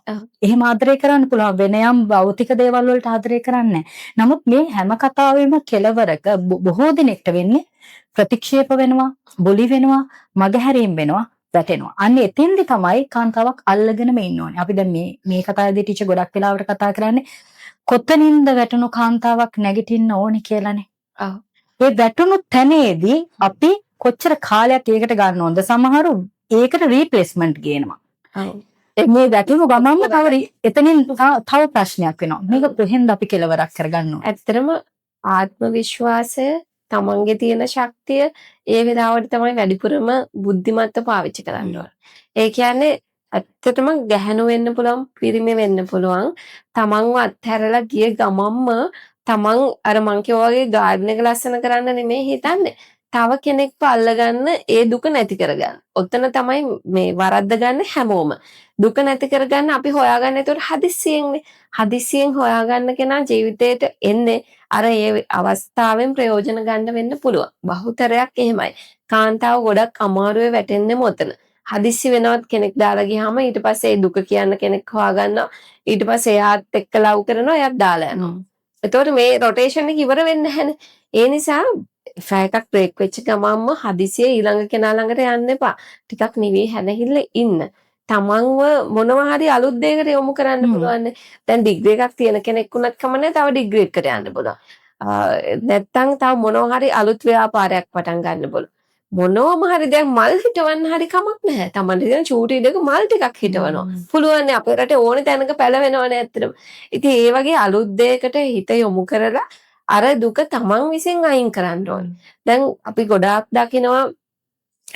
එහෙම ආදරය කරන්න පුළුවන්. වෙන යම් භෞතික දේවල් වලට ආදරය කරන්නේ නැහැ. නමුත් මේ හැම කතාවෙම කෙලවරක බොහෝ දිනෙකට වෙන්නේ ප්‍රතික්ෂේප වෙනවා, බොලි වෙනවා, මගහැරීම් වෙනවා. වැටෙනවා. අන්න එතෙන්දි තමයි කාන්තාවක් අල්ලගෙනම ඉන්න ඕනේ. අපි දැන් මේ කතාවේදී ටීචර් ගොඩක් වෙලාවට කතා කරන්නේ කොතනින්ද වැටුණු කාන්තාවක් නැගිටින්න ඕනේ කියලානේ. ඒ වැටුණු තැනේදී අපි කොච්චර කාලයක් ඒකට ගන්න ඕනද? සමහරු ඒකට රීප්ලේස්මන්ට් ගේනවා. මේ වැටුණු ගමන්ම තව එතනින් තව ප්‍රශ්නයක් වෙනවා. මේක කොහෙන්ද අපි කෙලවරක් කරගන්න ඕනේ? ඇත්තටම ආත්ම විශ්වාසය තමන්ගේ තියෙන ශක්තිය ඒ වෙලාවට තමයි වැඩිපුරම බුද්ධිමත්ව පාවිච්චි කරන්න ඕන. ඒ කියන්නේ ඇත්තටම ගැහැණු වෙන්න පුළුවන්, පිරිමි වෙන්න පුළුවන්. තමන්ව අත්හැරලා ගිය ගමම්ම තමන් අර මං කියෝ වගේ ගාඩන් එක ලස්සන කරන්න නෙමෙයි හිතන්නේ. තව කෙනෙක්ව අල්ලගන්න ඒ දුක නැති කරගන්න. ඔතන තමයි මේ වරද්ද ගන්න හැමෝම. දුක නැති කරගන්න අපි හොයාගන්න. ඒතකොට හදිස්සියෙන් හොයාගන්න කෙනා ජීවිතේට එන්නේ අර ඒ අවස්ථාවෙන් ප්‍රයෝජන ගන්න වෙන්න පුළුවන්. බහුතරයක් එහෙමයි. කාන්තාව ගොඩක් අමාරුවේ වැටෙන්නේ මොතන. හදිස්සි වෙනවත් කෙනෙක් දාලා ගියාම ඊට පස්සේ ඒ දුක කියන්න කෙනෙක් හොයාගන්නවා. ඊට පස්සේ එයාත් එක්ක ලව් කරනවා, එයාත් දාලා යනවා. එතකොට මේ රොටේෂන් එක ඉවර වෙන්නේ නැහැනේ. ඒ නිසා ෆයර් එකක් බ්‍රේක් වෙච්ච ගමන්ම හදිසියේ ඊළඟ කෙනා ළඟට යන්න එපා. ටිකක් නිවි හැනහිල්ල ඉන්න. තමන්ව මොනවා හරි අලුත් දෙයකට යොමු කරන්න පුළුවන්. දැන් ඩිග්‍රී එකක් තියෙන කෙනෙක් වුණත් කමන්නේ තව ඩිග්‍රී එකකට යන්න පුළුවන්. නැත්තම් තව මොනවා හරි අලුත් ව්‍යාපාරයක් පටන් ගන්න පුළුවන්. මොනවම හරි දැන් මල් හිටවන්න හරි කමක් නැහැ. තමන්ට තියෙන චූටි දෙක මල් ටිකක් හිටවනවා. පුළුවන් නේ අපේ රටේ ඕනේ තැනක පැලවෙනවනේ ඇත්තටම. ඉතින් ඒ වගේ අලුත් දෙයකට හිත යොමු කරලා අර දුක තමන් විසින් අයින් කරන්න ඕනේ. දැන් අපි ගොඩාක් දකිනවා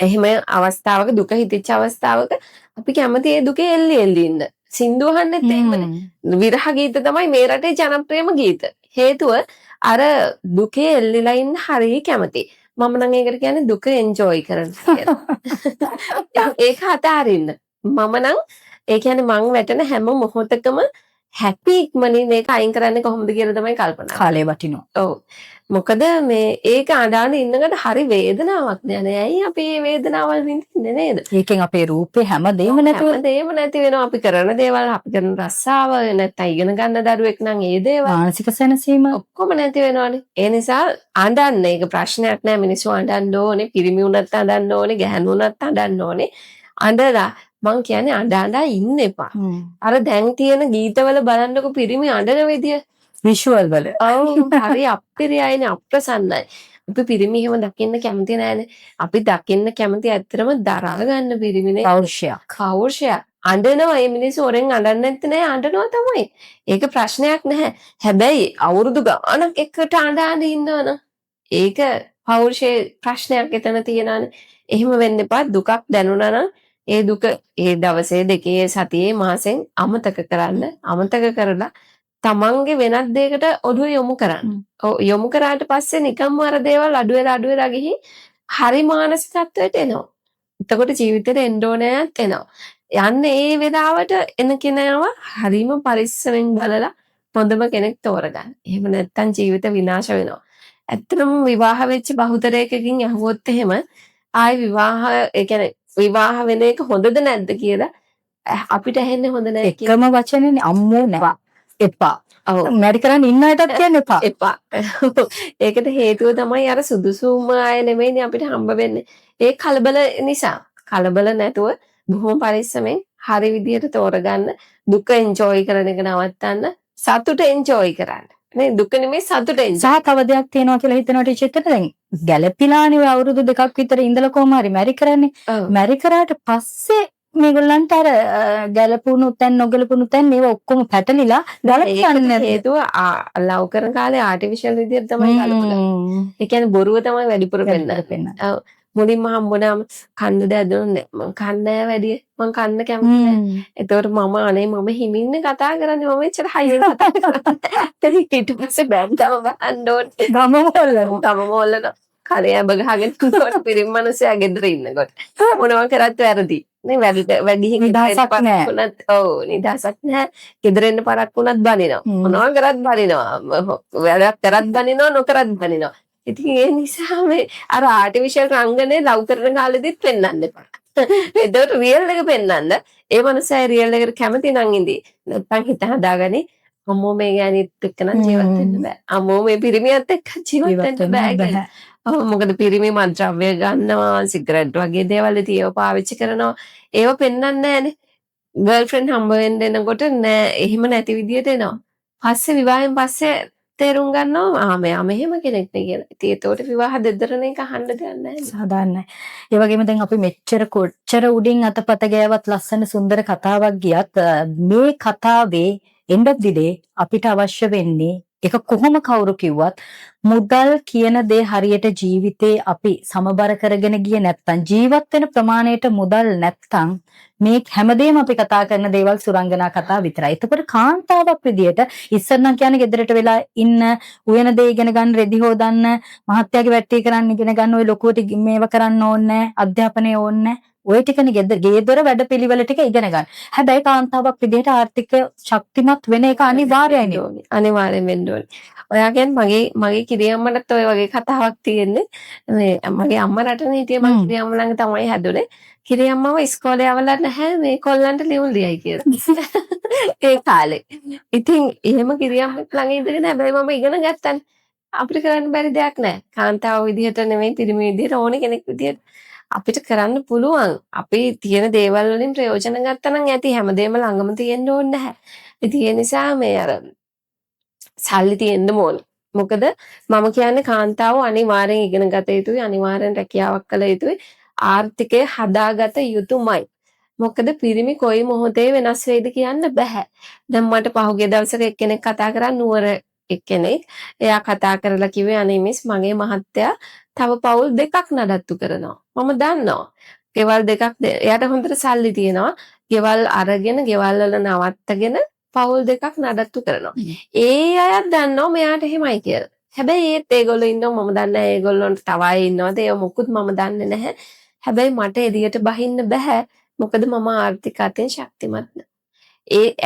එහෙම අවස්ථාවක දුක හිතෙච්ච අවස්ථාවක අපි කැමති ඒ දුකේ එල්ලි ඉන්න. සින්දු අහන්නෙත් එහෙමනේ. විරහ ගීත තමයි මේ රටේ ජනප්‍රියම ගීත. හේතුව අර දුකේ එල්ලිලා ඉන්න හරිය කැමති. මම නම් ඒකට කියන්නේ දුක එන්ජොයි කරන්න කියලා. ඒක අතාරින්න. මම නම් ඒ කියන්නේ මං වැටෙන හැම මොහොතකම හැපි ඉක්මනින් ඒක අයින් කරන්නේ කොහොමද කියලා තමයි කල්පනා. කාලේ වටිනවා. ඔව්. මොකද මේ ඒක අඬන ඉන්නකට හරි වේදනාවක් නෑනේ. ඇයි අපි මේ වේදනාවල් විඳින්නේ නේද? ඒකෙන් අපේ රූපේ හැමදේම නැති වෙනවා. අපි කරන දේවල්, අපි කරන රස්සාව, නැත්නම් ඉගෙන ගන්න දරුවෙක් නම් ඒ දේවල්, මානසික සැනසීම ඔක්කොම නැති වෙනවානේ. ඒ නිසා අඬන්න ඒක ප්‍රශ්නයක් නෑ. මිනිස්සු අඬන්න ඕනේ, පිරිමි වුණත් අඬන්න ඕනේ, ගැහැණු වුණත් අඬන්න ඕනේ. අඬලා මං කියන්නේ අඬ ඉන්න එපා. අර දැන් තියෙන ගීතවල බලන්නකො පිරිමි අඬන විදිය. විෂුවල් වල. ඔව් හරි අප්‍රියයිනේ, අප්‍රසන්නයි. අපි පිරිමි එහෙම දකින්න කැමති නෑනේ. අපි දකින්න කැමති ඇත්තටම දරා ගන්න පිරිමිනේ. කෞර්ෂයක්. අඬනවා මේ මිනිස්සු ඔරෙන් අඬන්නේ නැත්තේ නෑ, අඬනවා තමයි. ඒක ප්‍රශ්නයක් නැහැ. හැබැයි අවුරුදු ගානක් එකට අඬන ඉන්නවනම් ඒක පෞර්ෂයේ ප්‍රශ්නයක් එතන තියෙනවානේ. එහෙම වෙන්න එපා. දුකක් දැනුණා නම් ඒ දුක ඒ දවසේ දෙකේ සතියේ මාසෙන් අමතක කරන්න. අමතක කරලා තමන්ගේ වෙනත් දෙයකට ඔළුව යොමු කරන්න. යොමු කරාට පස්සේ නිකම්ම අර දේවල් අඩු වෙලා ගිහින් හරි මානසිකත්වයට එනවා. එතකොට ජීවිතේට එන්න ඕනෑත් එනවා. යන්න ඒ වෙලාවට එන කෙනාව හරිම පරිස්සමෙන් බලලා හොඳම කෙනෙක් තෝරගන්න. එහෙම නැත්තම් ජීවිත විනාශ වෙනවා. ඇත්තටම විවාහ වෙච්ච බහුතරයකකින් අහුවොත් එහෙම ආයි විවාහ ඒ කියන්නේ විවාහ වෙන එක හොඳද නැද්ද කියලා අපිට ඇහෙන්නේ හොඳ නැහැ කියලා. එකම වචනේනේ අම්මෝ නෑ. එපා. ඔව්. මැරි කරන්න ඉන්න අයටත් කියන්න එපා. එපා. ඒකට හේතුව තමයි අර සුදුසුම අය නෙමෙයිනේ අපිට හම්බ වෙන්නේ. ඒ කලබල නිසා. කලබල නැතුව බොහොම පරිස්සමෙන් හරි විදියට තෝරගන්න, දුක එන්ජොයි කරන එක නවත්තන්න, සතුට එන්ජොයි කරන්න. නේ දුක නෙමෙයි සතුට එන්ජොයි. සහ තව දෙයක් තියෙනවා කියලා හිතනකොට චිත්තට දැන් ගැළපිලානේ ඔය අවුරුදු 2ක් විතර ඉඳලා කොහොම හරි මැරි කරන්නේ. ඔව්. මැරි කරාට පස්සේ මේගොල්ලන්ට අර ගැළපුණු තැන් නොගැළපුණු තැන් මේවා ඔක්කොම පැටලිලා ගලපන්නේ නැද්ද? හේතුව ලව් කරන කාලේ ආටිෆිෂල් විදියට තමයි ගලපලා. ඒ කියන්නේ බොරුව තමයි වැඩිපුර පෙන්නන්නේ. ඔව්. මුලින්ම හම්බුනාම කන්න දෙයක් දුන්නේ මං කන්නේ නැහැ වැඩි මං කන්න කැමති නැහැ. එතකොට මම අනේ මම හිමින්න කතා කරන්නේ මම එච්චර හයියෙන් කතා කරන්නේ. ඊට පස්සේ බෑන්ටම බහන්න ඕනේ. ගම මොල්ලන. කරේ අඹ ගහගෙන ඉන්නකොට පිරිමි මිනිස්සයා ගෙදර ඉන්නකොට මොනවා කරත් වැරදි. නේ වැඩි නිදහසක් නැහැ. ඔව් නිදහසක් නැහැ. ගෙදර එන්න පරක් වුණත් බනිනවා. මොනවා කරත් බනිනවා. වැඩක් කරත් බනිනවා නොකරත් බනිනවා. ඉතින් ඒ නිසා මේ අර ආටිෆිෂල් රංගනේ ලව් කරන කාලෙදිත් පෙන්වන්න එපා. ඒකට රියල් එක පෙන්වන්න. ඒ මනුස්සයා රියල් එකට කැමති නම් ඉඳී. නැත්නම් හිත හදාගනි. අම්මෝ මේ ගෑනිත් එක්ක නම් ජීවත් වෙන්න බෑ. අම්මෝ මේ පිරිමියත් එක්ක ජීවත් වෙන්න බෑ. මොකද පිරිමි මත්ද්‍රව්‍ය ගන්නවා, සිගරට් වගේ දේවල් ඉතින් ඒව පාවිච්චි කරනවා. ඒව පෙන්වන්නේ නැහනේ. ගර්ල්ෆ්‍රෙන්ඩ් හම්බ වෙන්න එනකොට නෑ එහෙම නැති විදියට එනවා. පස්සේ විවාහයෙන් පස්සේ තේරුම් ගන්නවා මෙයා මෙහෙම කෙනෙක් නේ කියලා. ඉතින් ඒතකොට විවාහ දෙදරන එක අහන්න දෙයක් නැහැ. සාධාරණයි. ඒ වගේම දැන් අපි මෙච්චර කොච්චර උඩින් අතපත ගෑවත් ලස්සන සුන්දර කතාවක් ගියත් මේ කතාවේ end of the day අපිට අවශ්‍ය වෙන්නේ ඒක කොහොම කවුරු කිව්වත් මුදල් කියන දේ හරියට ජීවිතේ අපි සමබර කරගෙන ගියේ නැත්තම් ජීවත් වෙන ප්‍රමාණයට මුදල් නැත්තම් මේ හැමදේම අපි කතා කරන දේවල් සුරංගනා කතා විතරයි. එතකොට කාන්තාවක් විදියට ඉස්සර නම් කියන්නේ ගෙදරට වෙලා ඉන්න උයන දේ ඉගෙන ගන්න රෙදි හොදන්න මහත්යාගේ වැට්ටි කරන්න ඉගෙන ගන්න ඔය ලොකුවට මේව කරන්න ඕනේ නැහැ අධ්‍යාපනය ඕනේ නැහැ. ඔය ටිකනේ ගේ දොර වැඩ පිළිවෙල ටික ඉගෙන ගන්න. හැබැයි කාන්තාවක් විදියට ආර්ථික ශක්තිමත් වෙන එක අනිවාර්යයිනේ. අනිවාර්යෙන් වෙන්න ඕනේ. ඔයාගෙන් මගේ කිරියම්මටත් ඔය වගේ කතාවක් තියෙන්නේ. මේ මගේ අම්මා රටනේ හිටියේ මම කිරියම්ම ළඟ තමයි හැදුනේ. කිරියම්මව ඉස්කෝලේ යවලා නැහැ මේ කොල්ලන්ට ලියුම් ලියයි කියලා. ඒ කාලේ. ඉතින් එහෙම කිරියම්මත් ළඟ ඉඳගෙන හැබැයි මම ඉගෙන ගත්තානේ. අපිට කරන්න බැරි දෙයක් නැහැ. කාන්තාව විදිහට නෙමෙයි පිරිමි විදිහට ඕනේ කෙනෙක් විදිහට අපිට කරන්න පුළුවන්. අපි තියෙන දේවල් වලින් ප්‍රයෝජන ගත්තා නම් ඇති හැමදේම ළඟම තියෙන්න ඕනේ නැහැ. ඉතින් ඒ නිසා මේ අර සල්ලි තියෙන්න ඕනේ. මොකද මම කියන්නේ කාන්තාව අනිවාර්යෙන් ඉගෙන ගත යුතුයි, අනිවාර්යෙන් රැකියාවක් කළ යුතුයි, ආර්ථිකය හදාගත යුතුමයි. මොකද පිරිමි කොයි මොහොතේ වෙනස් වෙයිද කියන්න බෑ. දැන් මට පහුගිය දවසක එක්කෙනෙක් කතා කරා නුවර එක්කෙනෙක්. එයා කතා කරලා කිව්වේ අනේ මිස් මගේ මහත්තයා තව පවුල් දෙකක් නඩත්තු කරනවා. මම දන්නවා. ගෙවල් දෙකක් එයාට හොඳට සල්ලි තියෙනවා. ගෙවල් අරගෙන ගෙවල් වල නවත්තගෙන පවුල් දෙකක් නඩත්තු කරනවා. ඒ අයත් දන්නවා මෙයාට එහෙමයි කියලා. හැබැයි ඒත් ඒගොල්ලෝ ඉන්නවා මම දන්නේ නැහැ ඒගොල්ලන්ට තව අය ඉන්නවද ඒව මොකුත් මම දන්නේ නැහැ. හැබැයි මට එළියට බහින්න බෑ. මොකද මම ආර්ථික අතින් ශක්තිමත් නෑ.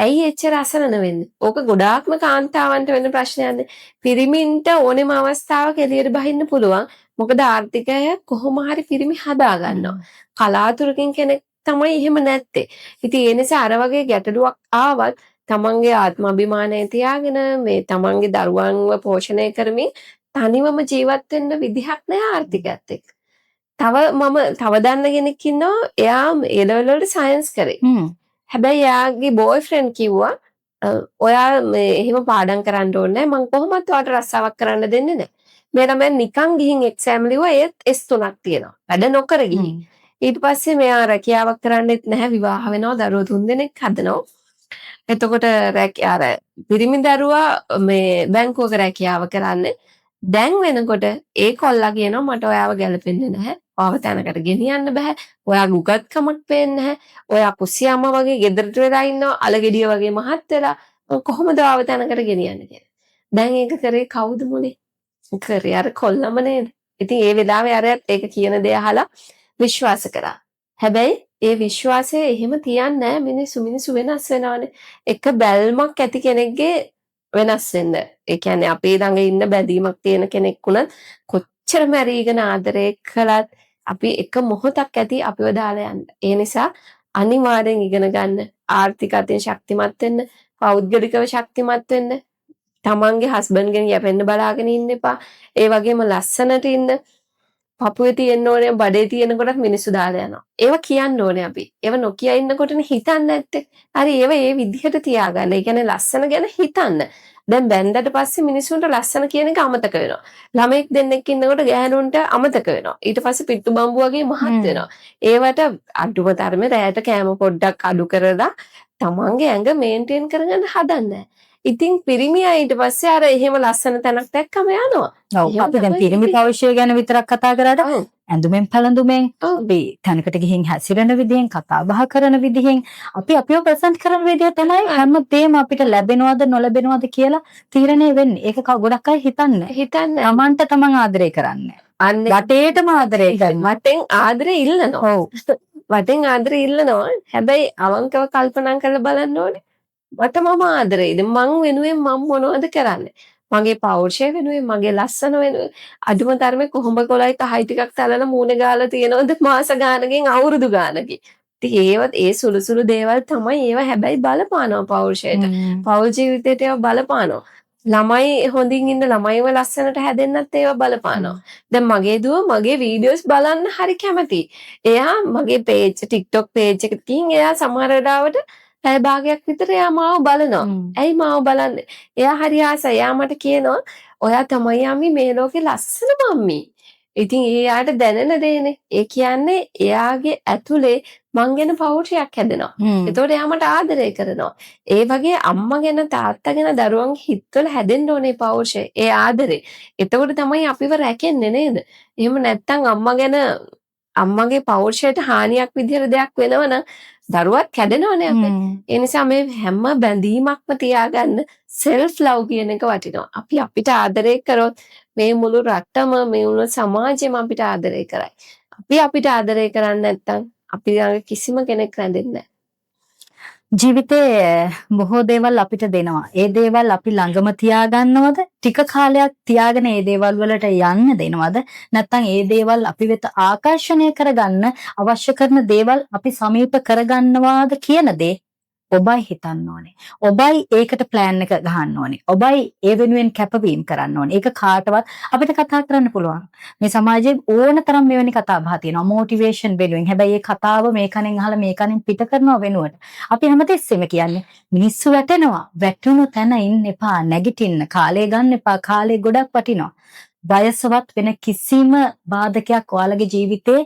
ඇයි එච්චර අසරණ වෙන්නේ? ඕක ගොඩාක්ම කාන්තාවන්ට වෙන ප්‍රශ්නයක්නේ. පිරිමින්ට ඕනෙම අවස්ථාවක එළියට බහින්න පුළුවන්. මොකද ආර්ථිකය කොහොම හරි පිරිමි හදා ගන්නවා. කලාතුරකින් කෙනෙක් තමයි එහෙම නැත්තේ. ඉතින් ඒ නිසා අර වගේ ගැටලුවක් ආවත් තමන්ගේ ආත්ම අභිමානය තියාගෙන මේ තමන්ගේ දරුවන්ව පෝෂණය කරමින් තනිවම ජීවත් වෙන්න විදිහක් නෑ ආර්ථිකයත් එක්ක. තව දන්න කෙනෙක් ඉන්නවා එයා ඒ ලෙවල් වලට සයන්ස් කරේ. හැබැයි එයාගේ බෝයිෆ්‍රෙන්ඩ් කිව්වා ඔයා මේ එහෙම පාඩම් කරන්න ඕනේ නැහැ මම කොහොමවත් ඔයාට රස්සාවක් කරන්න දෙන්නේ නැහැ. මේ ළමයා නිකන් ගිහින් එක්සෑම් ලිව්වා ඒත් S3ක් තියෙනවා. වැඩ නොකර ගිහින්. ඊට පස්සේ මෙයා රැකියාවක් කරන්නෙත් නැහැ විවාහ වෙනවා දරුවෝ 3 දෙනෙක් හදනවා. එතකොට අර පිරිමි දරුවා මේ බැංකුවක රැකියාව කරන්නේ දැන් වෙනකොට ඒ කොල්ලා කියනවා මට ඔයාව ගැලපෙන්නේ නැහැ. ඔයාව තැනකට ගෙනියන්න බෑ. ඔයාගේ උගත්කමක් පේන්නේ නැහැ. ඔයා කුස්සියම්ම වගේ ගෙදරට වෙලා ඉන්නවා. අලගෙඩිය වගේ මහත් වෙලා කොහොමද ඔයාව තැනකට ගෙනියන්නේ කියලා. දැන් ඒක කරේ කවුද මුනේ? කරේ අර කොල්ලම නේද? ඉතින් ඒ වෙලාවේ අරයත් ඒක කියන දේ අහලා විශ්වාස කරා. හැබැයි ඒ විශ්වාසය එහෙම තියන්නේ නැහැ. මිනිස්සු වෙනස් වෙනවානේ. එක බැල්මක් ඇති කෙනෙක්ගේ වෙනස් වෙන්න. ඒ කියන්නේ අපේ ළඟ ඉන්න බැඳීමක් තියෙන කෙනෙක් වුණත් කොච්චර මැරීගෙන ආදරය කළත් අපි එක මොහොතක් ඇති අපිව දාලා යන්න. ඒ නිසා අනිවාර්යෙන් ඉගෙන ගන්න, ආර්ථික අතින් ශක්තිමත් වෙන්න, පෞද්ගලිකව ශක්තිමත් වෙන්න, තමන්ගේ හස්බන්ඩ්ගෙන් යැපෙන්න බලාගෙන ඉන්න එපා. ඒ වගේම ලස්සනට ඉන්න. පපුවේ තියෙන්න ඕනේ, බඩේ තියෙනකොටත් මිනිස්සු දාලා යනවා. ඒව කියන්න ඕනේ අපි. ඒව නොකිය ඉන්නකොටනේ හිතන්නේ නැත්තේ. හරි ඒව ඒ විදිහට තියාගන්න. ඒ කියන්නේ ලස්සන ගැන හිතන්න. දැන් බැන්දට පස්සේ මිනිස්සුන්ට ලස්සන කියන එක අමතක වෙනවා. ළමෙක් දෙන්නෙක් ඉන්නකොට ගෑනුන්ට අමතක වෙනවා. ඊට පස්සේ පිට්ටු බම්බු වගේ මහත් වෙනවා. ඒවට අඩුම තරමේ රැයට කෑම පොඩ්ඩක් අඩු කරලා තමන්ගේ ඇඟ මේන්ටේන් කරගන්න හදන්න. ඉතින් පිරිමියා ඊට පස්සේ අර එහෙම ලස්සන තැනක් දැක්කම යනවා. ඔව් අපි දැන් පිරිමි පෞරුෂය ගැන විතරක් කතා කරාට ඇඳුමෙන් පැළඳුමෙන් අපි තැනකට ගිහින් හැසිරෙන විදිහෙන් කතා බහ කරන විදිහෙන් අපි අපිව ප්‍රසන්ට් කරන විදිහ තමයි හැමදේම අපිට ලැබෙනවද නොලැබෙනවද කියලා තීරණය වෙන්නේ. ඒක ගොඩක් අය හිතන්නේ. තමන්ට තමන් ආදරය කරන්නේ. අන්න වටේටම ආදරය කරනවා. වටෙන් ආදරේ ඉල්ලනවා. ඔව්. වටෙන් ආදරේ ඉල්ලනවා. හැබැයි අවංකව කල්පනා කරලා බලන්න ඕනේ. මට මම ආදරෙයිද? මං වෙනුවෙන් මම මොනවද කරන්නේ? මගේ පෞරුෂය වෙනුවෙන්, මගේ ලස්සන වෙනුවෙන් අදුම තරමේ කොහොඹ කොළයි තහයි ටිකක් තලලා මූණේ ගාලා තියෙනවද මාස ගානකින් අවුරුදු ගානකින්. ඉතින් ඒ සුළු සුළු දේවල් තමයි ඒව හැබැයි බලපානවා පෞරුෂයට. පෞල් ජීවිතයට ඒව බලපානවා. ළමයි හොඳින් ඉන්න ළමයිව ලස්සනට හැදෙන්නත් ඒව බලපානවා. දැන් මගේ දුව මගේ වීඩියෝස් බලන්න හරි කැමතියි. එයා මගේ පේජ් TikTok පේජ් එකට ගිහින් එයා සමහර වෙලාවට පැය භාගයක් විතර එයා මාව බලනවා. ඇයි මාව බලන්නේ? එයා හරි ආසයි. එයා මට කියනවා ඔයා තමයි අම්මි මේ ලෝකේ ලස්සන මම්මි. ඉතින් එයාට දැනෙන දේනේ. ඒ කියන්නේ එයාගේ ඇතුලේ මං ගැන පෞරුෂයක් හැදෙනවා. ඒතකොට එයා මට ආදරය කරනවා. ඒ වගේ අම්මා ගැන තාත්තා ගැන දරුවන්ගේ හිතවල හැදෙන්න ඕනේ පෞරුෂය. ඒ ආදරේ. එතකොට තමයි අපිව රැකෙන්නේ නේද? එහෙම නැත්තම් අම්මා ගැන අම්මගේ පෞරුෂයට හානියක් විදිහට දෙයක් වෙනවනම් දරුවත් කැඩෙනවනේ අපේ. ඒ නිසා මේ හැම බැඳීමක්ම තියාගන්න self love කියන එක වටිනවා. අපි අපිට ආදරය කරොත් මේ මුළු රටම මේ මුළු සමාජෙම අපිට ආදරය කරයි. අපි අපිට ආදරය කරන්නේ නැත්නම් අපි ළඟ කිසිම කෙනෙක් රැඳෙන්නේ නැහැ. ජීවිතේ බොහෝ දේවල් අපිට දෙනවා. ඒ දේවල් අපි ළඟම තියාගන්නවද? ටික කාලයක් තියාගෙන ඒ දේවල් වලට යන්න දෙනවද? නැත්නම් ඒ දේවල් අපි වෙත ආකර්ෂණය කරගන්න අවශ්‍ය කරන දේවල් අපි සමීප කරගන්නවාද කියන දේ ඔබයි හිතන්න ඕනේ. ඔබයි ඒකට ප්ලෑන් එක ගහන්න ඕනේ. ඔබයි ඒ වෙනුවෙන් කැපවීම කරන්න ඕනේ. ඒක කාටවත් අපිට කතා කරන්න පුළුවන්. මේ සමාජයේ ඕන තරම් මෙවැනි කතා බහ තියෙනවා. මොටිවේෂන් වෙනුවෙන්. හැබැයි මේ කතාව මේ කණෙන් අහලා මේ කණෙන් පිට කරනව වෙනුවට අපි හැමතිස්සෙම කියන්නේ මිනිස්සු වැටෙනවා. වැටුණු තැන ඉන්න එපා. නැගිටින්න. කාලය ගන්න එපා. කාලය ගොඩක් වටිනවා. වයසවත් වෙන කිසිම බාධකයක් ඔයාලගේ ජීවිතේ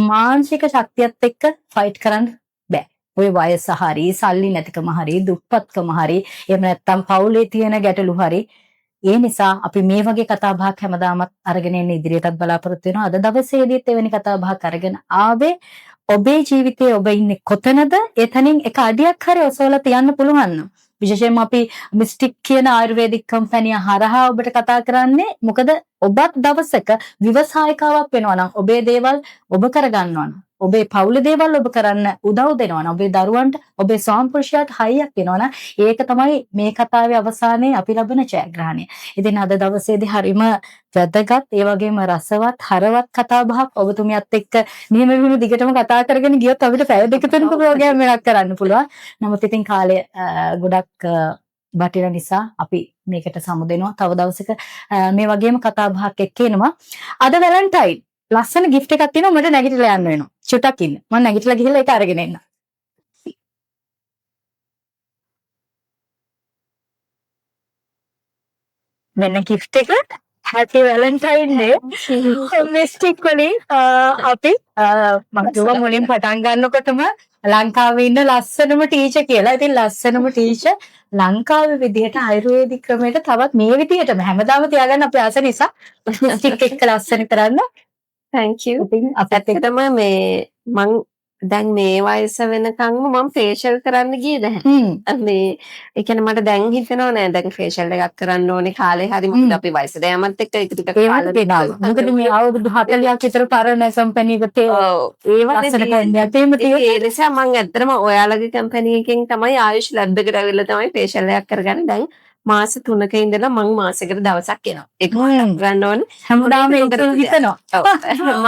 මානසික ශක්තියත් එක්ක ෆයිට් කරන්න බෑ. ඔය වයස හරි, සල්ලි නැතිකම හරි, දුප්පත්කම හරි, එහෙම නැත්නම් පවුලේ තියෙන ගැටලු හරි. ඒ නිසා අපි මේ වගේ කතා බහක් හැමදාමත් අරගෙන එන්න ඉදිරියටත් බලාපොරොත්තු වෙනවා. අද දවසේදීත් එවැනි කතා බහක් අරගෙන ආවේ ඔබේ ජීවිතයේ ඔබ ඉන්නේ කොතනද? එතනින් එක අඩියක් හරි ඔසවලා තියන්න පුළුවන්. විශේෂයෙන්ම අපි මිස්ටික් කියන ආයුර්වේදික් කම්පැනි හරහා ඔබට කතා කරන්නේ. මොකද ඔබත් දවසක ව්‍යවසායකාවක් වෙනවා නම් ඔබේ දේවල් ඔබ කරගන්නවා නම් ඔබේ පවුලේ දේවල් ඔබ කරන්න උදව් දෙනවා නම් ඔබේ දරුවන්ට ඔබේ ස්වාමිපුරුෂයාට හයියක් වෙනවා නම් ඒක තමයි මේ කතාවේ අවසානයේ අපි ලබන ජයග්‍රහණය. ඉතින් අද දවසේදී හරිම වැදගත් ඒ වගේම රසවත් හරවත් කතා බහක් ඔබතුමියත් එක්ක නියම විදිහට දිගටම කතා කරගෙන ගියොත් අපිට පැය දෙක තුනක ප්‍රෝග්‍රෑම් එකක් කරන්න පුළුවන්. නමුත් ඉතින් කාලය ගොඩක් වටින නිසා අපි මේකට සමුදෙනවා. තව දවසක මේ වගේම කතා බහක් එක්ක එනවා. අද වැලන්ටයින් ලස්සන gift එකක් තියෙනවා. මට නැගිටලා යන්න වෙනවා. චුට්ටක් ඉන්න. මම නැගිටලා ගිහලා ඒක අරගෙන එන්න. මෙන්න gift එක. Happy Valentine Day. මිස්ටික් වලින් අපි මම කිව්වා මුලින් පටන් ගන්නකොටම ලංකාවේ ඉන්න ලස්සනම ටීචර් කියලා. ඉතින් ලස්සනම ටීචර් ලංකාවේ විදිහට ආයුර්වේදික ක්‍රමයට තවත් මේ විදිහටම හැමදාම තියාගන්න අපි ආස නිසා මිස්ටික් එක්ක ලස්සන කරන්න. thank you. ඉතින් අපිත් ඇත්තටම මේ මං දැන් මේ වයස වෙනකන්ම මම ෆේෂල් කරන්න ගියේ නැහැ. මේ ඒ කියන්නේ මට දැන් හිතෙනව නෑ දැන් ෆේෂල් එකක් කරන්න ඕනේ කාලේ හරි මොකද අපි වයසට යෑමත් එක්ක ඒක ටිකක් ඒවට දෙනවා. මොකද මේ අවුරුදු 40ක් විතර පරණ කම්පැනි එකට ලස්සන කන්දයක් එහෙම ඒ නිසා මම ඇත්තටම ඔයාලගේ කම්පැනි එකෙන් තමයි ආයුෂ් ලැබ් එකට ඇවිල්ලා තමයි ෆේෂල් එකක් කරගන්නේ. දැන් මාස 3ක ඉඳලා මං මාසෙකට දවසක් එනවා. ඒක ගන්න ඕනේ. හැමදාම ඒක හිතනවා.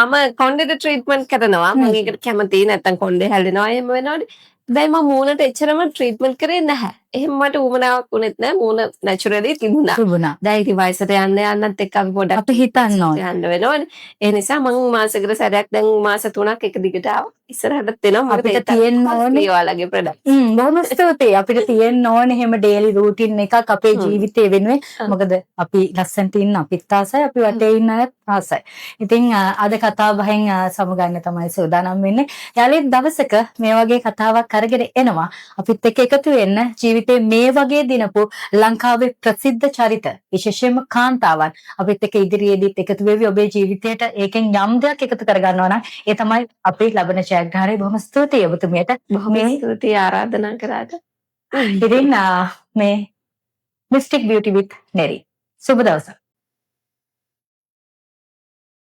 මම කොණ්ඩේට ට්‍රීට්මන්ට් කරනවා. මම ඒකට කැමතියි නැත්තම් කොණ්ඩේ හැලෙනවා එහෙම වෙනවනේ. දැන් මම මූණට එච්චරම ට්‍රීට්මන්ට් කරේ නැහැ. එහෙම මට උවමනාවක් වුණෙත් නැහැ. මූණ නැචරලි තිබුණා. දැන් ඉතින් වයසට යන්නත් එක්ක අපි පොඩ්ඩක් අපි හිතන්න ඕනේ. යන්න වෙනවනේ. ඒ නිසා මම මාසෙකට සැරයක් දැන් මාස 3ක් එක දිගට ආවා. ඉස්සරහට එනවා අපිට තියෙන්න ඕනේ ඔයාලගේ ප්‍රොඩක්ට්. බොහොම ස්තුතියි. අපිට තියෙන්න ඕනේ එහෙම ඩේලි රූටින් එකක් අපේ ජීවිතේ වෙනුවෙන්. මොකද අපි ලස්සනට ඉන්න අපිත් ආසයි, අපි වටේ ඉන්න අයත් ආසයි. ඉතින් අද කතා බහෙන් සමුගන්න තමයි සූදානම් වෙන්නේ. යාළුවෙක් දවසක මේ වගේ කතාවක් අරගෙන එනවා. අපිත් එක්ක එකතු වෙන්න ජීවිතේ මේ වගේ දිනපු ලංකාවේ ප්‍රසිද්ධ චරිත විශේෂයෙන්ම කාන්තාවන් අපිත් එක්ක ඉදිරියේදීත් එකතු වෙවි ඔබේ ජීවිතයට ඒකෙන් යම් දෙයක් එකතු කරගන්නවා නම් ඒ තමයි අපි ලබන ජයග්‍රහණය. බොහොම ස්තුතියි ඔබතුමියට. බොහොම ස්තුතියි ආරාධනා කරාට. ඉතින් මේ මිස්ටික් බියුටි විත් නෙරි. සුබ දවසක්.